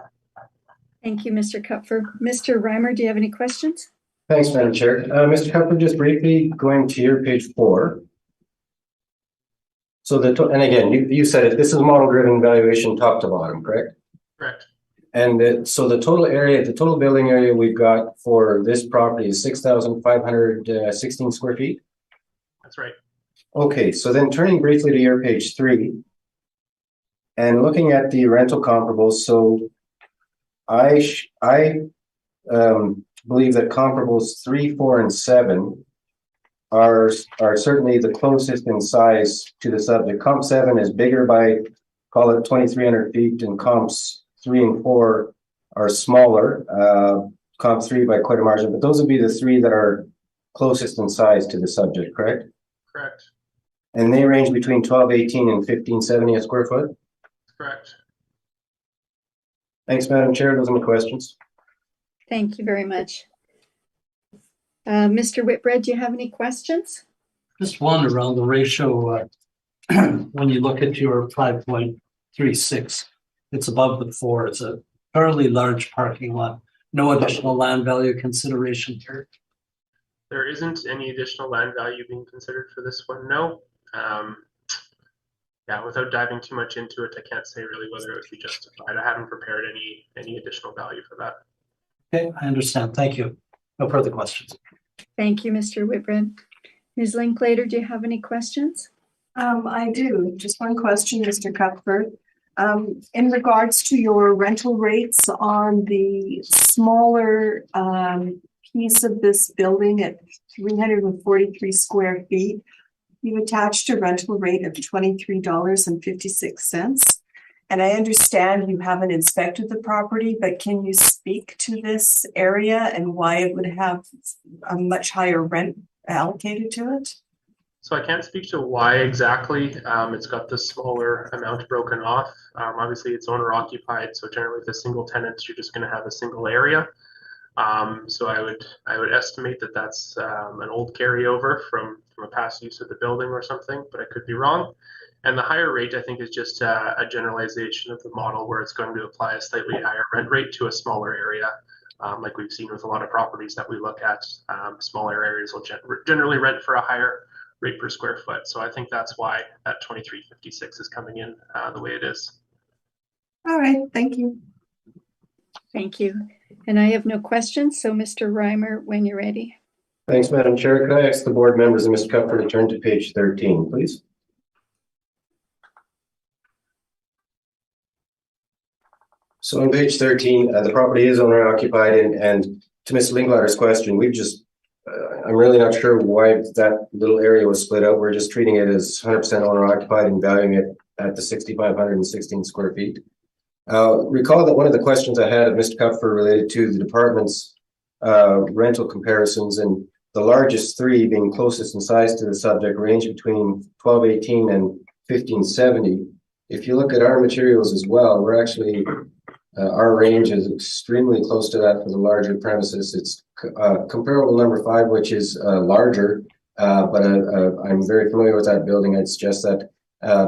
Thank you, Mr. Kupfer. Mr. Reimer, do you have any questions? Thanks, Madam Chair. Mr. Kupfer, just briefly going to your page 4. So and again, you said it, this is model-driven valuation top to bottom, correct? Correct. And so the total area, the total building area we've got for this property is 6,516 square feet? That's right. Okay, so then turning briefly to your page 3 and looking at the rental comparables, so I believe that comparables 3, 4, and 7 are certainly the closest in size to the subject. Comp 7 is bigger by, call it 2,300 feet, and comps 3 and 4 are smaller, comp 3 by quite a margin, but those would be the 3 that are closest in size to the subject, correct? Correct. And they range between 1,218 and 1,570 a square foot? Correct. Thanks, Madam Chair. Those are my questions. Thank you very much. Mr. Whitbread, do you have any questions? Just one around the ratio when you look at your 5.36, it's above the 4. It's a fairly large parking lot. No additional land value consideration here. There isn't any additional land value being considered for this one, no. Yeah, without diving too much into it, I can't say really whether it would be justified. I haven't prepared any additional value for that. Okay, I understand. Thank you. No further questions. Thank you, Mr. Whitbread. Ms. Linklater, do you have any questions? I do. Just one question, Mr. Cuthbert. In regards to your rental rates on the smaller piece of this building at 343 square feet, you attached a rental rate of $23.56. And I understand you haven't inspected the property, but can you speak to this area and why it would have a much higher rent allocated to it? So I can't speak to why exactly. It's got the smaller amount broken off. Obviously, it's owner occupied, so generally with a single tenant, you're just going to have a single area. So I would estimate that that's an old carryover from a past use of the building or something, but I could be wrong. And the higher rate, I think, is just a generalization of the model where it's going to apply a slightly higher rent rate to a smaller area. Like we've seen with a lot of properties that we look at, smaller areas will generally rent for a higher rate per square foot. So I think that's why that 2356 is coming in the way it is. All right, thank you. Thank you. And I have no questions. So Mr. Reimer, when you're ready. Thanks, Madam Chair. Could I ask the board members and Mr. Cuthbert to turn to page 13, please? So on page 13, the property is owner occupied, and to Ms. Linklater's question, I'm really not sure why that little area was split out. We're just treating it as 100% owner occupied and valuing it at the 6,516 square feet. Recall that one of the questions I had of Mr. Kupfer related to the department's rental comparisons, and the largest three being closest in size to the subject range between 1218 and 1570. If you look at our materials as well, we're actually our range is extremely close to that for the larger premises. It's comparable number 5, which is larger, but I'm very familiar with that building. I'd suggest that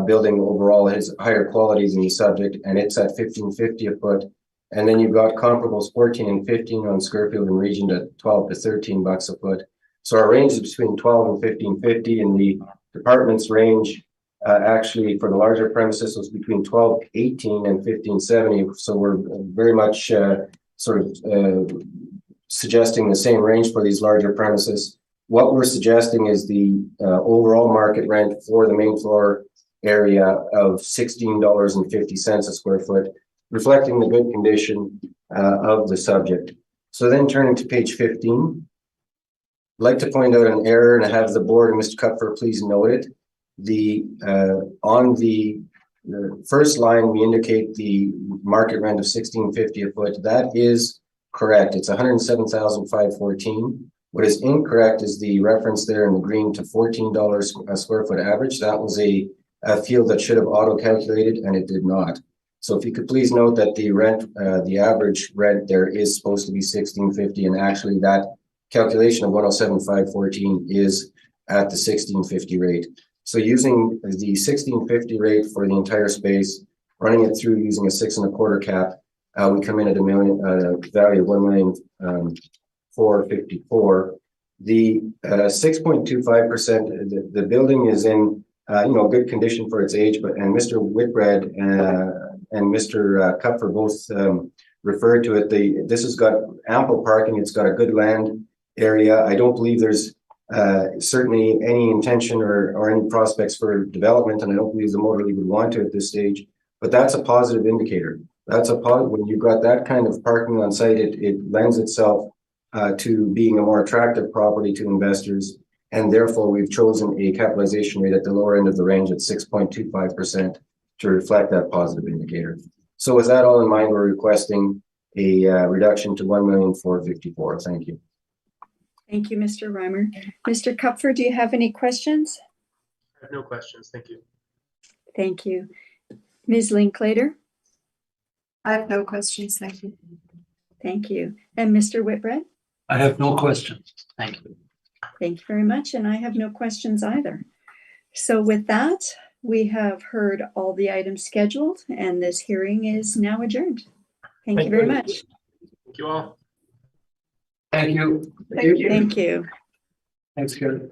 building overall has higher qualities in the subject, and it's at 1550 a foot. And then you've got comparables 14 and 15 on Squarefield and Regent at 12 to 13 bucks a foot. So our range is between 12 and 1550, and the department's range actually for the larger premises was between 1218 and 1570. So we're very much suggesting the same range for these larger premises. What we're suggesting is the overall market rent for the main floor area of $16.50 a square foot, reflecting the good condition of the subject. So then turning to page 15, I'd like to point out an error and have the board and Mr. Kupfer please note it. On the first line, we indicate the market rent of $16.50 a foot. That is correct. It's $107,514. What is incorrect is the reference there in the green to $14 a square foot average. That was a field that should have auto-calculated, and it did not. So if you could please note that the rent, the average rent there is supposed to be $16.50, and actually that calculation of $107,514 is at the $16.50 rate. So using the $16.50 rate for the entire space, running it through using a 6 1/4 cap, we come in at value of $1,454,000. The 6.25%, the building is in good condition for its age, and Mr. Whitbread and Mr. Kupfer both referred to it. This has got ample parking. It's got a good land area. I don't believe there's certainly any intention or any prospects for development, and I don't believe the Motor League would want to at this stage, but that's a positive indicator. When you've got that kind of parking on site, it lends itself to being a more attractive property to investors, and therefore we've chosen a capitalization rate at the lower end of the range at 6.25% to reflect that positive indicator. So with that all in mind, we're requesting a reduction to $1,454,000. Thank you. Thank you, Mr. Reimer. Mr. Kupfer, do you have any questions? I have no questions. Thank you. Thank you. Ms. Linklater? I have no questions. Thank you. Thank you. And Mr. Whitbread? I have no questions. Thank you. Thank you very much. And I have no questions either. So with that, We have heard all the items scheduled, and this hearing is now adjourned. Thank you very much. Thank you all. Thank you. Thank you. Thank you. Thanks, Karen.